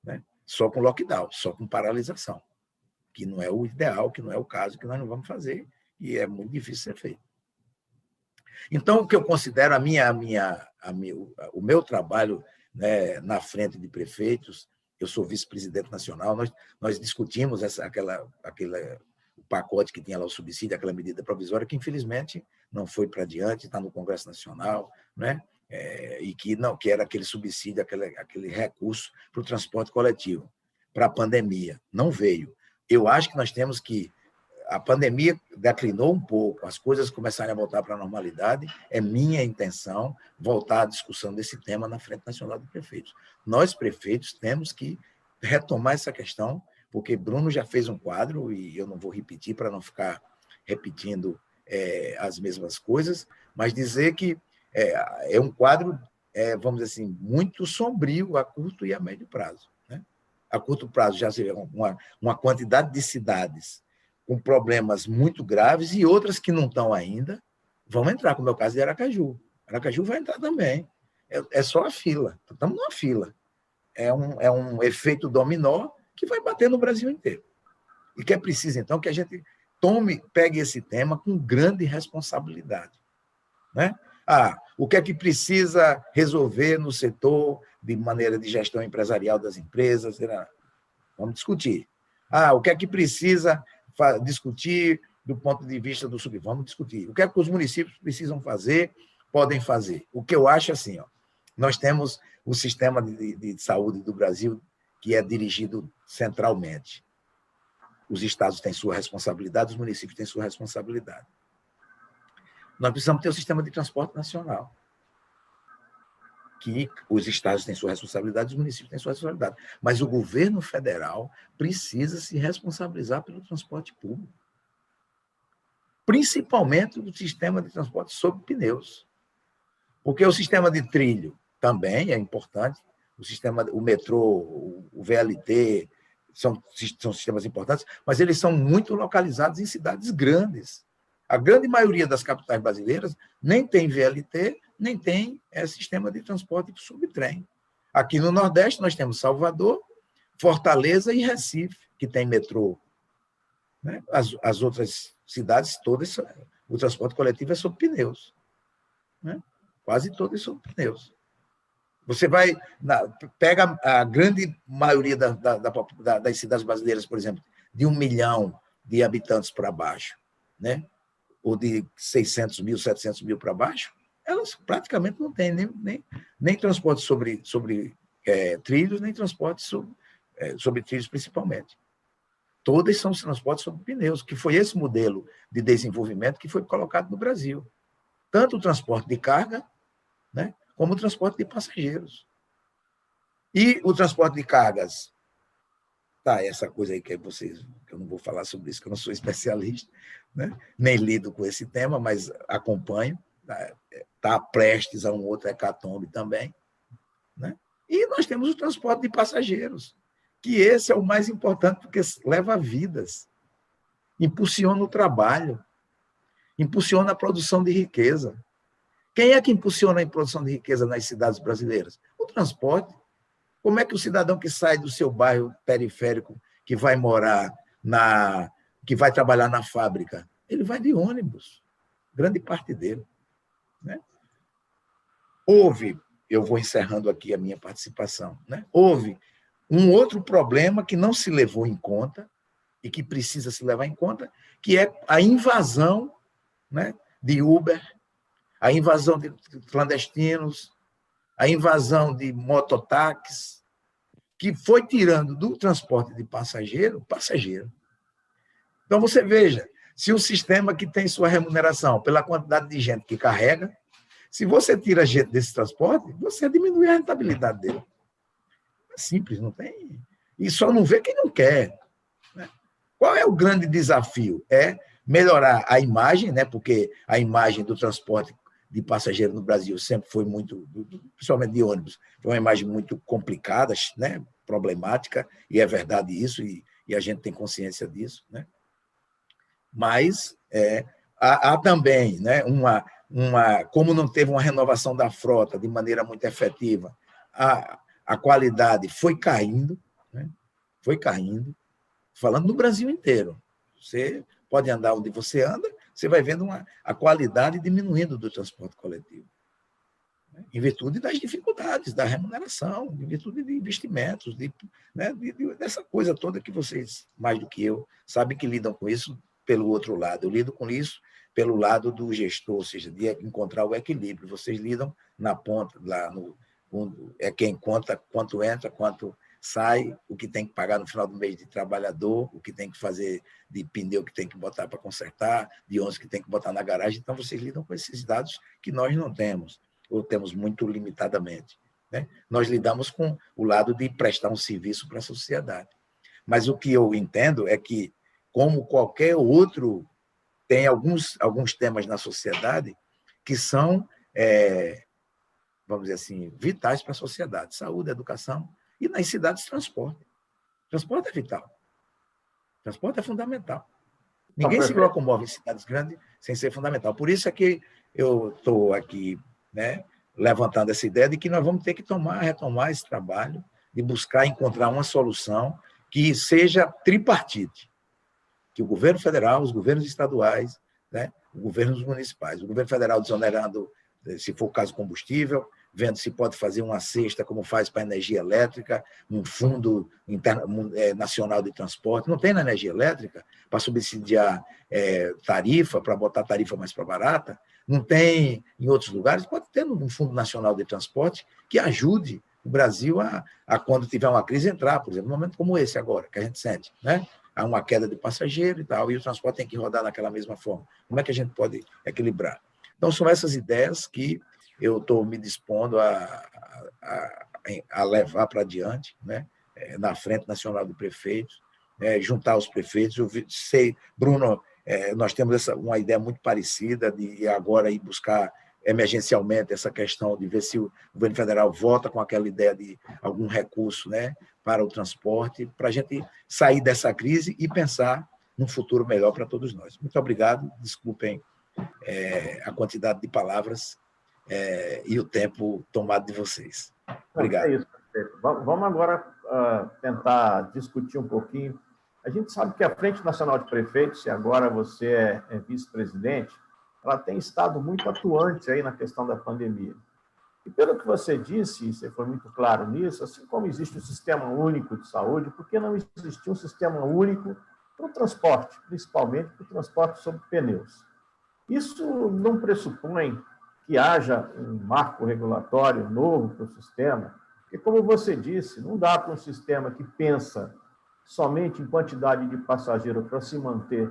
Né? Só com lockdown, só com paralisação, que não é o ideal, que não é o caso, que nós não vamos fazer, e é muito difícil ser feito. Então, o que eu considero o meu trabalho, né, na frente de prefeitos, eu sou vice-presidente nacional, nós discutimos o pacote que tinha lá o subsídio, aquela medida provisória, que infelizmente não foi para adiante, está no Congresso Nacional, né? E que era aquele subsídio, aquele recurso para o transporte coletivo, para a pandemia. Não veio. Eu acho que nós temos que... A pandemia declinou um pouco, as coisas começarem a voltar para a normalidade, é minha intenção voltar à discussão desse tema na Frente Nacional de Prefeitos. Nós, prefeitos, temos que retomar essa questão, porque Bruno já fez um quadro, e eu não vou repetir para não ficar repetindo as mesmas coisas, mas dizer que é um quadro, vamos dizer assim, muito sombrio a curto e a médio prazo. Né? A curto prazo já seria uma quantidade de cidades com problemas muito graves e outras que não estão ainda vão entrar, como é o caso de Aracaju. Aracaju vai entrar também. É só a fila. Estamos numa fila. É um efeito dominó que vai bater no Brasil inteiro. E que é preciso, então, que a gente pegue esse tema com grande responsabilidade. Né? O que é que precisa resolver no setor de maneira de gestão empresarial das empresas? Vamos discutir. O que é que precisa discutir do ponto de vista do subsídio? Vamos discutir. O que é que os municípios precisam fazer, podem fazer? O que eu acho assim, nós temos o sistema de saúde do Brasil que é dirigido centralmente. Os estados têm sua responsabilidade, os municípios têm sua responsabilidade. Nós precisamos ter o sistema de transporte nacional, que os estados têm sua responsabilidade, os municípios têm sua responsabilidade. Mas o governo federal precisa se responsabilizar pelo transporte público, principalmente o sistema de transporte sobre pneus. Porque o sistema de trilho também é importante, o metrô, o VLT, são sistemas importantes, mas eles são muito localizados em cidades grandes. A grande maioria das capitais brasileiras nem tem VLT, nem tem sistema de transporte sobre trem. Aqui no Nordeste, nós temos Salvador, Fortaleza e Recife, que tem metrô. Né? As outras cidades todas, o transporte coletivo é sobre pneus. Né? Quase todas sobre pneus. Você pega a grande maioria das cidades brasileiras, por exemplo, de 1 milhão de habitantes para baixo, né? Ou de 600 mil, 700 mil para baixo, elas praticamente não têm nem transporte sobre trilhos, nem transporte sobre trilhos, principalmente. Todas são transportes sobre pneus, que foi esse modelo de desenvolvimento que foi colocado no Brasil. Tanto o transporte de carga, né, como o transporte de passageiros. E o transporte de cargas, essa coisa aí que eu não vou falar sobre isso, que eu não sou especialista, né? Nem lido com esse tema, mas acompanho, está prestes a um outro hecatombe também. Né? E nós temos o transporte de passageiros, que esse é o mais importante, porque leva vidas, impulsiona o trabalho, impulsiona a produção de riqueza. Quem é que impulsiona a produção de riqueza nas cidades brasileiras? O transporte. Como é que o cidadão que sai do seu bairro periférico, que vai que vai trabalhar na fábrica, ele vai de ônibus, grande parte dele. Né? Eu vou encerrando aqui a minha participação, né? Houve um outro problema que não se levou em conta e que precisa se levar em conta, que é a invasão, né, de Uber, a invasão de clandestinos, a invasão de mototáxis, que foi tirando do transporte de passageiro. Então, você veja, se o sistema que tem sua remuneração pela quantidade de gente que carrega, se você tira gente desse transporte, você diminui a rentabilidade dele. É simples, não tem... E só não vê quem não quer. Né? Qual é o grande desafio? É melhorar a imagem, né? Porque a imagem do transporte de passageiro no Brasil sempre foi muito, principalmente de ônibus, foi uma imagem muito complicada, né? Problemática, e é verdade isso, e a gente tem consciência disso. Né? Mas há também, né, como não teve uma renovação da frota de maneira muito efetiva, a qualidade foi caindo, né? Foi caindo, falando no Brasil inteiro. Você pode andar onde você anda, você vai vendo a qualidade diminuindo do transporte coletivo, né? Em virtude das dificuldades da remuneração, em virtude de investimentos, né, dessa coisa toda que vocês, mais do que eu, sabem que lidam com isso pelo outro lado. Eu lido com isso pelo lado do gestor, ou seja, de encontrar o equilíbrio. Vocês lidam na ponta, lá quem conta quanto entra, quanto sai, o que tem que pagar no final do mês de trabalhador, o que tem que fazer de pneu que tem que botar para consertar, de ônibus que tem que botar na garagem. Então, vocês lidam com esses dados que nós não temos, ou temos muito limitadamente, né? Nós lidamos com o lado de prestar um serviço para a sociedade. Mas o que eu entendo é que, como qualquer outro, tem alguns temas na sociedade que são, vamos dizer assim, vitais para a sociedade. Saúde, educação e, nas cidades, transporte. Transporte é vital. Transporte é fundamental. Ninguém se locomove em cidades grandes sem ser fundamental. Por isso é que eu estou aqui, né, levantando essa ideia de que nós vamos ter que retomar esse trabalho de buscar encontrar uma solução que seja tripartite, que o governo federal, os governos estaduais, né, os governos municipais, o governo federal desonerando, se for o caso, combustível, vendo se pode fazer uma cesta, como faz para a energia elétrica, um fundo nacional de transporte. Não tem na energia elétrica para subsidiar tarifa, para botar tarifa mais para barata. Não tem em outros lugares. Pode ter um fundo nacional de transporte que ajude o Brasil a quando tiver uma crise, entrar, por exemplo, num momento como esse agora, que a gente sente, né? Há uma queda de passageiro e tal, e o transporte tem que rodar daquela mesma forma. Como é que a gente pode equilibrar? Então, são essas ideias que eu estou me dispondo a levar para adiante, né? Na Frente Nacional de Prefeitos, juntar os prefeitos. Eu sei, Bruno, nós temos uma ideia muito parecida de agora ir buscar emergencialmente essa questão de ver se o governo federal volta com aquela ideia de algum recurso, né, para o transporte, para a gente sair dessa crise e pensar num futuro melhor para todos nós. Muito obrigado, desculpem a quantidade de palavras e o tempo tomado de vocês. Obrigado. É isso, perfeito. Vamos agora tentar discutir um pouquinho. A gente sabe que a Frente Nacional de Prefeitos, e agora você é vice-presidente, ela tem estado muito atuante aí na questão da pandemia. E pelo que você disse, e você foi muito claro nisso, assim como existe o Sistema Único de Saúde, por que não existir um Sistema Único para o transporte, principalmente para o transporte sobre pneus? Isso não pressupõe que haja um marco regulatório novo para o sistema, porque, como você disse, não dá para um sistema que pensa somente em quantidade de passageiro para se manter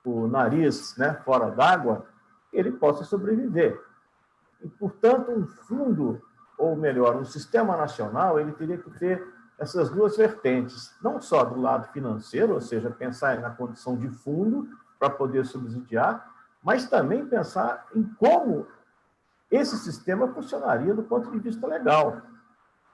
o nariz, né, fora d'água, ele possa sobreviver. E, portanto, um fundo, ou melhor, um sistema nacional, ele teria que ter essas duas vertentes, não só do lado financeiro, ou seja, pensar na condição de fundo para poder subsidiar, mas também pensar em como esse sistema funcionaria do ponto de vista legal.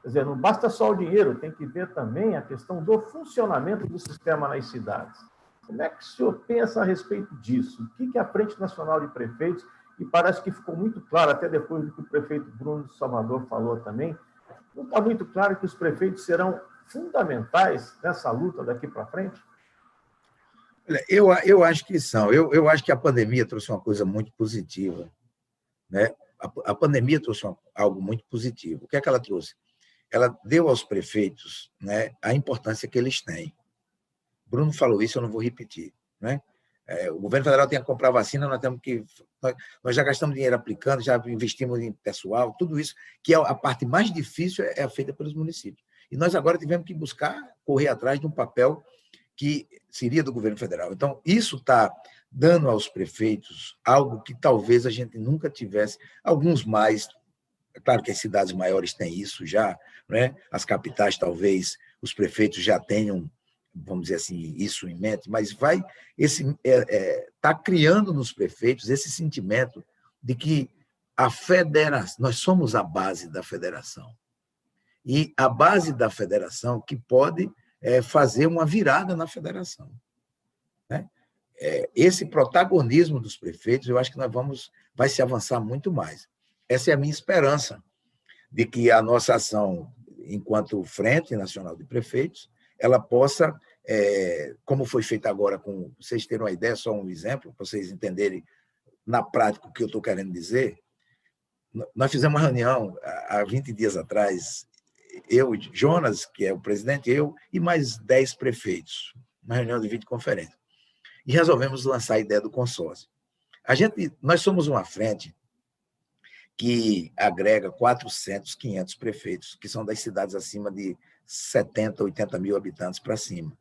Quer dizer, não basta só o dinheiro, tem que ver também a questão do funcionamento do sistema nas cidades. Como é que o senhor pensa a respeito disso? O que a Frente Nacional de Prefeitos, e parece que ficou muito claro, até depois do que o prefeito Bruno de Salvador falou também, não está muito claro que os prefeitos serão fundamentais nessa luta daqui para frente? Eu acho que são. Eu acho que a pandemia trouxe uma coisa muito positiva, né? A pandemia trouxe algo muito positivo. O que é que ela trouxe? Ela deu aos prefeitos, né, a importância que eles têm. Bruno falou isso, eu não vou repetir, né? O governo federal tem que comprar vacina, nós já gastamos dinheiro aplicando, já investimos em pessoal, tudo isso, que é a parte mais difícil, é feita pelos municípios. E nós agora tivemos que correr atrás de um papel que seria do governo federal. Então, isso está dando aos prefeitos algo que talvez a gente nunca tivesse, alguns mais. É claro que as cidades maiores têm isso já, né? As capitais, talvez, os prefeitos já tenham, vamos dizer assim, isso em mente, mas está criando nos prefeitos esse sentimento de que a federação, nós somos a base da federação. E a base da federação que pode fazer uma virada na federação, né? esse protagonismo dos prefeitos, eu acho que vai se avançar muito mais. Essa é a minha esperança, de que a nossa ação, enquanto Frente Nacional de Prefeitos, ela possa, como foi feita agora, vocês terem uma ideia, só um exemplo, para vocês entenderem na prática o que eu estou querendo dizer. Nós fizemos uma reunião há 20 dias atrás, eu, Jonas, que é o presidente, eu e mais 10 prefeitos, uma reunião de videoconferência. E resolvemos lançar a ideia do consórcio. Nós somos uma frente que agrega 400, 500 prefeitos, que são das cidades acima de 70, 80 mil habitantes para cima.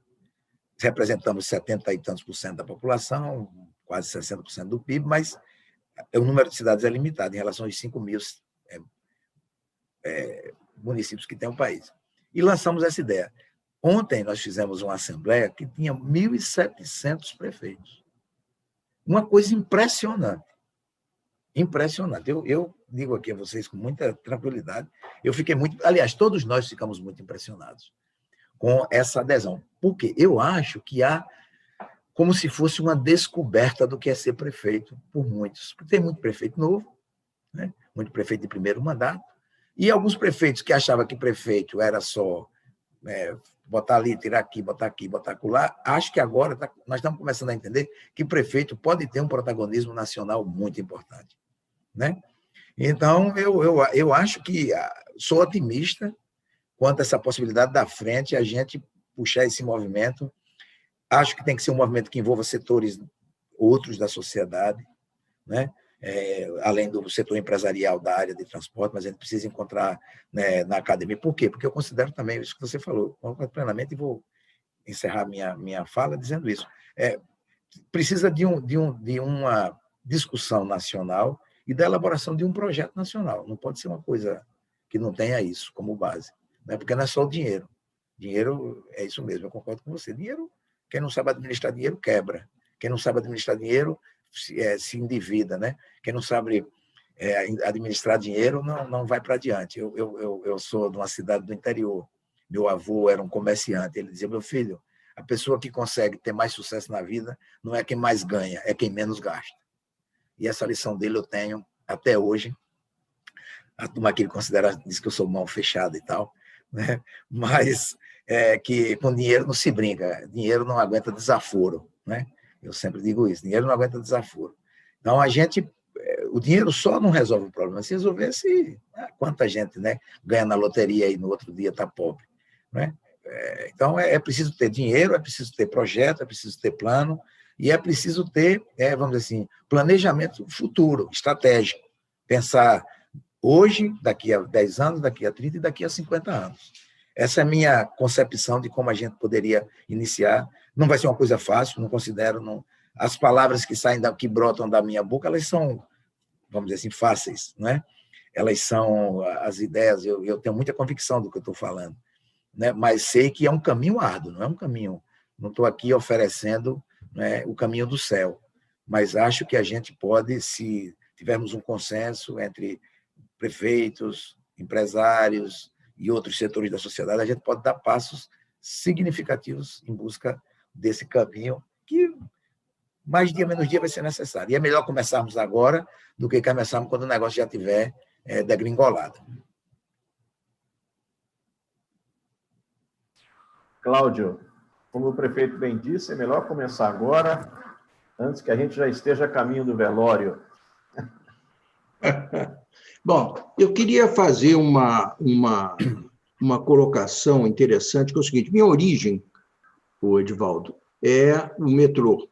Representamos 70 e tantos por cento da população, quase 60% do PIB, mas o número de cidades é limitado em relação aos 5 mil municípios que tem o país. E lançamos essa ideia. Ontem nós fizemos uma assembleia que tinha 1.700 prefeitos. Uma coisa impressionante. Impressionante. Eu digo aqui a vocês com muita tranquilidade, eu fiquei muito... Aliás, todos nós ficamos muito impressionados com essa adesão. Porque eu acho que há como se fosse uma descoberta do que é ser prefeito por muitos. Porque tem muito prefeito novo, né? Muito prefeito de primeiro mandato, e alguns prefeitos que achavam que prefeito era só botar ali, tirar aqui, botar acolá. Acho que agora nós estamos começando a entender que prefeito pode ter um protagonismo nacional muito importante, né? Então, eu acho que sou otimista quanto a essa possibilidade da frente, a gente puxar esse movimento. Acho que tem que ser um movimento que envolva setores outros da sociedade, né? Além do setor empresarial da área de transporte, mas a gente precisa encontrar, né, na academia. Por quê? Porque eu considero também isso que você falou, plenamente, e vou encerrar minha fala dizendo isso. Precisa de uma discussão nacional e da elaboração de um projeto nacional. Não pode ser uma coisa que não tenha isso como base, né? Porque não é só o dinheiro. Dinheiro é isso mesmo, eu concordo com você. Dinheiro, quem não sabe administrar dinheiro, quebra. Quem não sabe administrar dinheiro, se endivida, né? Quem não sabe administrar dinheiro não vai para adiante. Eu sou de uma cidade do interior. Meu avô era um comerciante. Ele dizia: meu filho, a pessoa que consegue ter mais sucesso na vida não é quem mais ganha, é quem menos gasta. E essa lição dele eu tenho até hoje. A turma que ele diz que eu sou mão fechada e tal, né? Mas que com dinheiro não se brinca. Dinheiro não aguenta desaforo, né? Eu sempre digo isso, dinheiro não aguenta desaforo. Então, o dinheiro só não resolve o problema. Se resolvesse, quanta gente, né, ganha na loteria e no outro dia está pobre, né? Então, é preciso ter dinheiro, é preciso ter projeto, é preciso ter plano, e é preciso ter, vamos dizer assim, planejamento futuro, estratégico. Pensar hoje, daqui a 10 anos, daqui a 30 e daqui a 50 anos. Essa é a minha concepção de como a gente poderia iniciar. Não vai ser uma coisa fácil, não considero. Não. As palavras que brotam da minha boca, elas são, vamos dizer assim, fáceis, não é? Elas são as ideias, eu tenho muita convicção do que eu estou falando, né? Mas sei que é um caminho árduo, não é um caminho. Não estou aqui oferecendo, né, o caminho do céu, mas acho que a gente pode, se tivermos um consenso entre prefeitos, empresários e outros setores da sociedade, a gente pode dar passos significativos em busca desse caminho que mais dia, menos dia vai ser necessário. E é melhor começarmos agora do que começarmos quando o negócio já estiver degringolado. Cláudio, como o prefeito bem disse, é melhor começar agora, antes que a gente já esteja a caminho do velório. Bom, eu queria fazer uma colocação interessante, que é o seguinte: minha origem, Edivaldo, é o metrô.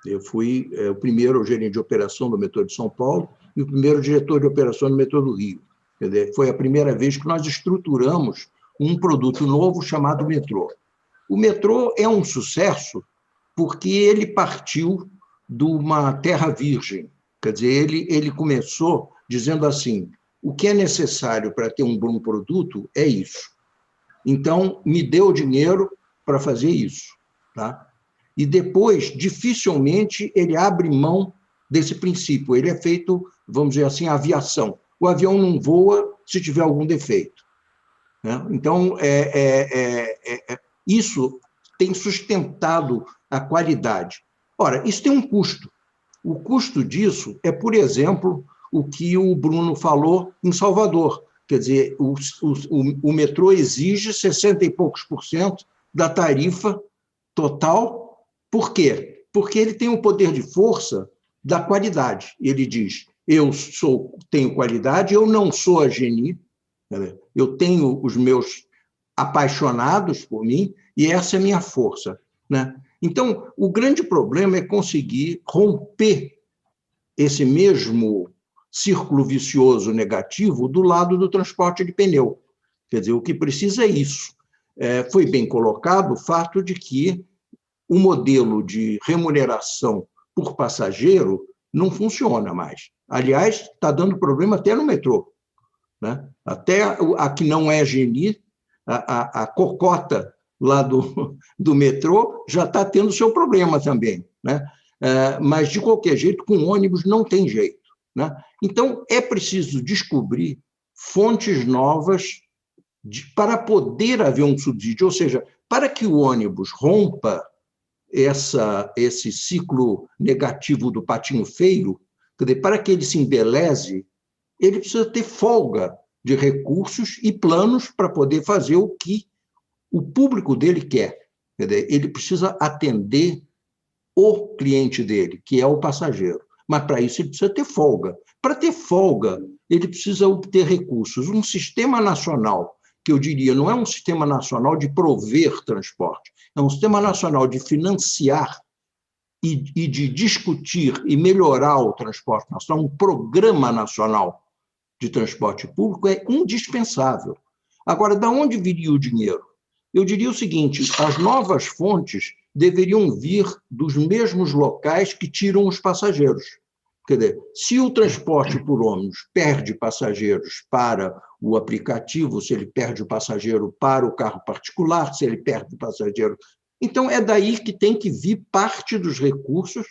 Eu fui o primeiro gerente de operação do metrô de São Paulo e o primeiro diretor de operação do metrô do Rio. Quer dizer, foi a primeira vez que nós estruturamos um produto novo chamado metrô. O metrô é um sucesso porque ele partiu de uma terra virgem. Quer dizer, ele começou dizendo assim: o que é necessário para ter um bom produto é isso. Então, me deu dinheiro para fazer isso, tá? E depois, dificilmente, ele abre mão desse princípio. Ele é feito, vamos dizer assim, aviação. O avião não voa se tiver algum defeito, né? Então, isso tem sustentado a qualidade. Ora, isso tem um custo. O custo disso é, por exemplo, o que o Bruno falou em Salvador. Quer dizer, o metrô exige 60 e poucos % da tarifa total. Por quê? Porque ele tem o poder de força da qualidade. Ele diz, tenho qualidade, eu não sou a Geni, eu tenho os meus apaixonados por mim, e essa é a minha força, né? Então, o grande problema é conseguir romper esse mesmo círculo vicioso negativo do lado do transporte de pneu. Quer dizer, o que precisa é isso. Foi bem colocado o fato de que o modelo de remuneração por passageiro não funciona mais. Aliás, está dando problema até no metrô, né? Até a que não é Geni, a cocota lá do metrô já está tendo seu problema também, né? Mas, de qualquer jeito, com ônibus não tem jeito, né? Então, é preciso descobrir fontes novas para poder haver um subsídio, ou seja, para que o ônibus rompa esse ciclo negativo do patinho feio, quer dizer, para que ele se embeleze, ele precisa ter folga de recursos e planos para poder fazer o que o público dele quer. Quer dizer, ele precisa atender o cliente dele, que é o passageiro. Mas, para isso, ele precisa ter folga. Para ter folga, ele precisa obter recursos. Um sistema nacional, que eu diria, não é um sistema nacional de prover transporte, é um sistema nacional de financiar e de discutir e melhorar o transporte nacional, um programa nacional de transporte público é indispensável. Agora, de onde viria o dinheiro? Eu diria o seguinte, as novas fontes deveriam vir dos mesmos locais que tiram os passageiros. Quer dizer, se o transporte por ônibus perde passageiros para o aplicativo, se ele perde o passageiro para o carro particular, se ele perde o passageiro... Então, é daí que tem que vir parte dos recursos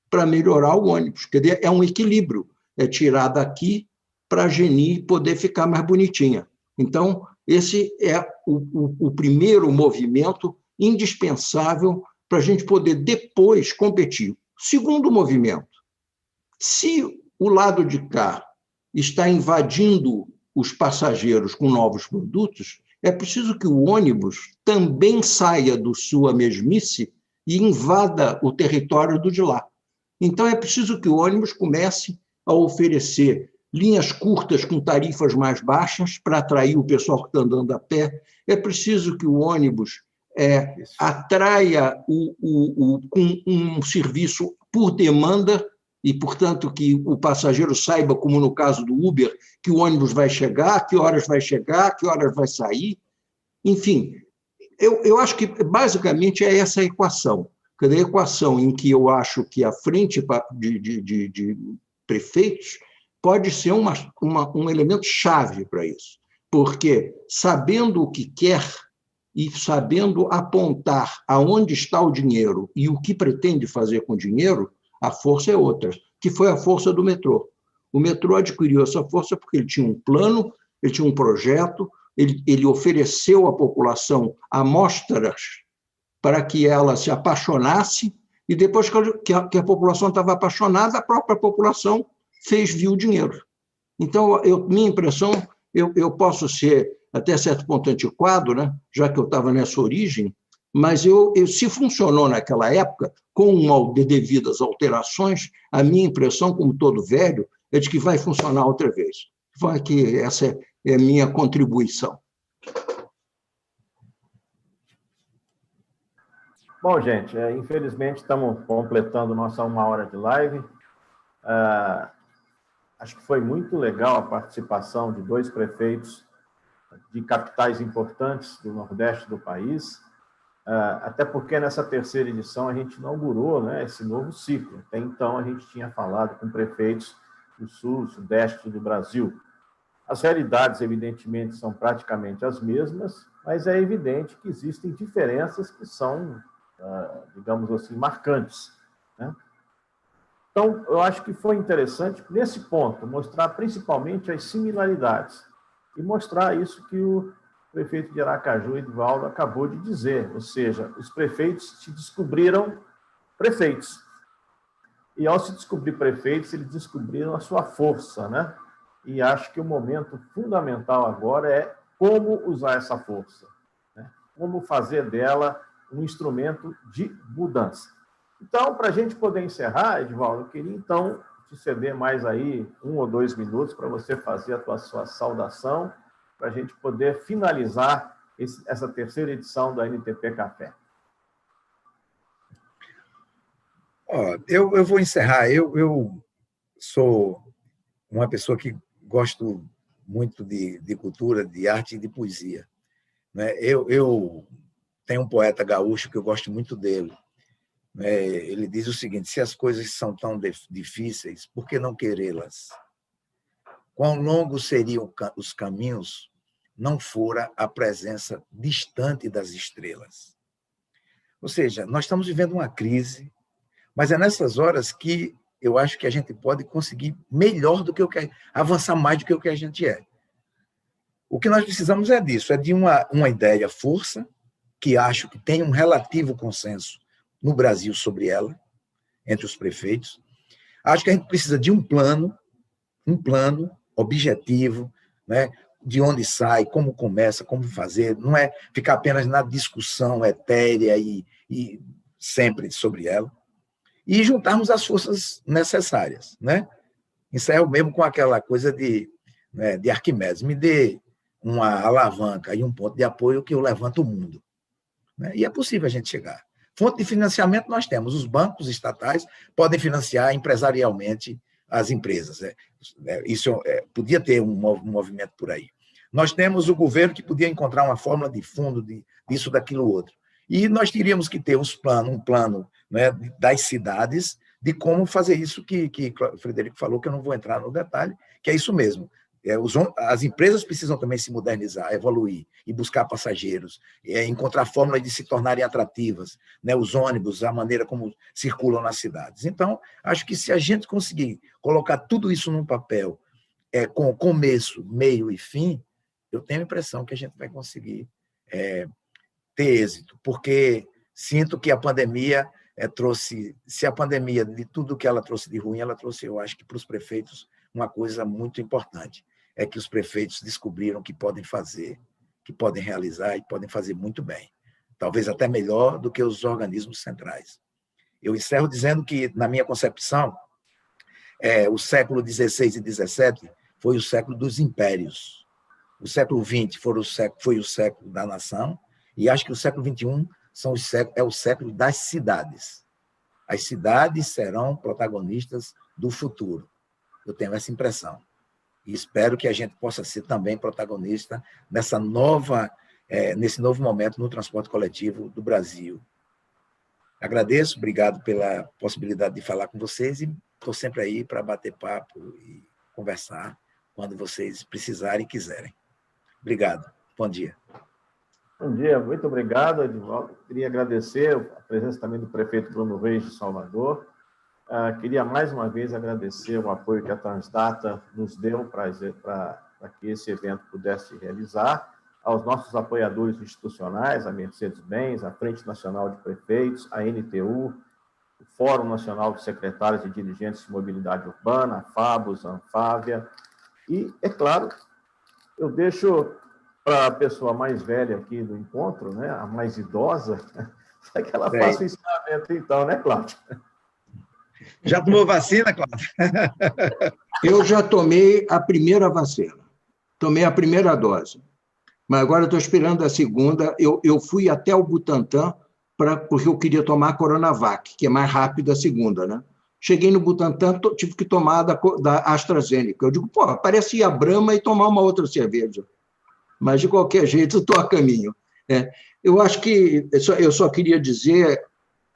para melhorar o ônibus. Quer dizer, é um equilíbrio. É tirar daqui para a Geni poder ficar mais bonitinha. Então, esse é o primeiro movimento indispensável para a gente poder depois competir. Segundo movimento, se o lado de cá está invadindo os passageiros com novos produtos, é preciso que o ônibus também saia do sua mesmice e invada o território do de lá. Então, é preciso que o ônibus comece a oferecer linhas curtas com tarifas mais baixas para atrair o pessoal que está andando a pé. É preciso que o ônibus atraia com um serviço por demanda e, portanto, que o passageiro saiba, como no caso do Uber, que o ônibus vai chegar, que horas vai chegar, que horas vai sair. Enfim, eu acho que, basicamente, é essa a equação. A equação em que eu acho que a frente de prefeitos pode ser um elemento chave para isso, porque, sabendo o que quer e sabendo apontar aonde está o dinheiro e o que pretende fazer com o dinheiro, a força é outra, que foi a força do metrô. O metrô adquiriu essa força porque ele tinha um plano, ele tinha um projeto, ele ofereceu à população amostras para que ela se apaixonasse, e depois que a população estava apaixonada, a própria população fez vir o dinheiro. Então, minha impressão, eu posso ser até certo ponto antiquado, né? Já que eu estava nessa origem, mas se funcionou naquela época, com devidas alterações, a minha impressão, como todo velho, é de que vai funcionar outra vez. Essa é a minha contribuição. Bom, gente, infelizmente estamos completando nossa 1 hora de live. Acho que foi muito legal a participação de 2 prefeitos de capitais importantes do Nordeste do país, até porque nessa terceira edição a gente inaugurou, né, esse novo ciclo. Até então a gente tinha falado com prefeitos do Sul, Sudeste do Brasil. As realidades, evidentemente, são praticamente as mesmas, mas é evidente que existem diferenças que são, digamos assim, marcantes, né? Então, eu acho que foi interessante, nesse ponto, mostrar principalmente as similaridades e mostrar isso que o prefeito de Aracaju, Edivaldo, acabou de dizer, ou seja, os prefeitos se descobriram prefeitos, E ao se descobrir prefeitos, eles descobriram a sua força, né? E acho que o momento fundamental agora é como usar essa força, né? Como fazer dela um instrumento de mudança. Então, para a gente poder encerrar, Edivaldo, eu queria, então, te ceder mais aí 1 ou 2 minutos para você fazer a sua saudação, para a gente poder finalizar essa terceira edição do NTP Café. Eu vou encerrar. Eu sou uma pessoa que gosto muito de cultura, de arte e de poesia, né? Eu tenho um poeta gaúcho que eu gosto muito dele, né? Ele diz o seguinte: se as coisas são tão difíceis, por que não querê-las? Quão longos seriam os caminhos não fora a presença distante das estrelas? Ou seja, nós estamos vivendo uma crise, mas é nessas horas que eu acho que a gente pode conseguir melhor do que avançar mais do que o que a gente é. O que nós precisamos é disso, é de uma ideia força, que acho que tem um relativo consenso no Brasil sobre ela, entre os prefeitos. Acho que a gente precisa de um plano objetivo, né? De onde sai, como começa, como fazer, não é ficar apenas na discussão etérea e sempre sobre ela, e juntarmos as forças necessárias, né? Encerro mesmo com aquela coisa de Arquimedes: me dê uma alavanca e um ponto de apoio que eu levanto o mundo, né? E é possível a gente chegar. Fonte de financiamento nós temos, os bancos estatais podem financiar empresarialmente as empresas. Isso podia ter um movimento por aí. Nós temos o governo que podia encontrar uma fórmula de fundo disso, daquilo, outro. E nós teríamos que ter um plano, né, das cidades, de como fazer isso que o Frederico falou, que eu não vou entrar no detalhe, que é isso mesmo. As empresas precisam também se modernizar, evoluir e buscar passageiros, encontrar fórmulas de se tornarem atrativas, né? Os ônibus, a maneira como circulam nas cidades. Então, acho que se a gente conseguir colocar tudo isso num papel, com começo, meio e fim, eu tenho a impressão que a gente vai conseguir ter êxito, porque sinto que a pandemia trouxe, se a pandemia, de tudo que ela trouxe de ruim, ela trouxe, eu acho que para os prefeitos, uma coisa muito importante, é que os prefeitos descobriram que podem fazer, que podem realizar e podem fazer muito bem, talvez até melhor do que os organismos centrais. Eu encerro dizendo que, na minha concepção, o século XVI e XVII foi o século dos impérios, o século XX foi o século da nação, e acho que o século XXI é o século das cidades. As cidades serão protagonistas do futuro. Eu tenho essa impressão. E espero que a gente possa ser também protagonista nesse novo momento no transporte coletivo do Brasil. Agradeço, obrigado pela possibilidade de falar com vocês e estou sempre aí para bater papo e conversar quando vocês precisarem e quiserem. Obrigado. Bom dia. Bom dia, muito obrigado, Edivaldo. Queria agradecer a presença também do prefeito Bruno Reis de Salvador. Queria mais uma vez agradecer o apoio que a Transdata nos deu para que esse evento pudesse se realizar, aos nossos apoiadores institucionais, a Mercedes-Benz, a Frente Nacional de Prefeitos, a NTU, o Fórum Nacional de Secretários e Dirigentes de Mobilidade Urbana, a FABUS, a Anfávia, e, é claro, eu deixo para a pessoa mais velha aqui do encontro, né, a mais idosa, para que ela faça o ensinamento, então, né, Cláudio? Já tomou vacina, Cláudio? Eu já tomei a primeira vacina. Tomei a primeira dose. Mas agora estou esperando a segunda. Eu fui até o Butantan porque eu queria tomar a Coronavac, que é mais rápida a segunda, né? Cheguei no Butantan, tive que tomar da AstraZeneca. Eu digo, pô, parece ir a Brahma e tomar uma outra cerveja. Mas, de qualquer jeito, estou a caminho. Eu acho que eu só queria dizer,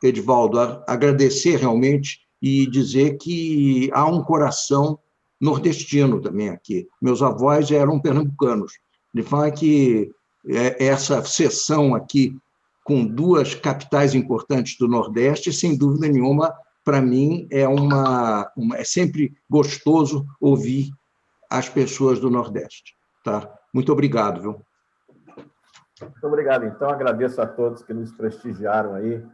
Edivaldo, agradecer realmente e dizer que há um coração nordestino também aqui. Meus avós eram pernambucanos. Ele fala que essa sessão aqui, com duas capitais importantes do Nordeste, sem dúvida nenhuma, para mim, é sempre gostoso ouvir as pessoas do Nordeste. Tá? Muito obrigado, viu? Muito obrigado. Então, agradeço a todos que nos prestigiaram aí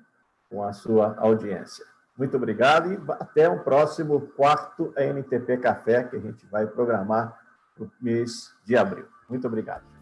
com a sua audiência. Muito obrigado e até o próximo 4º NTP Café, que a gente vai programar no mês de abril. Muito obrigado.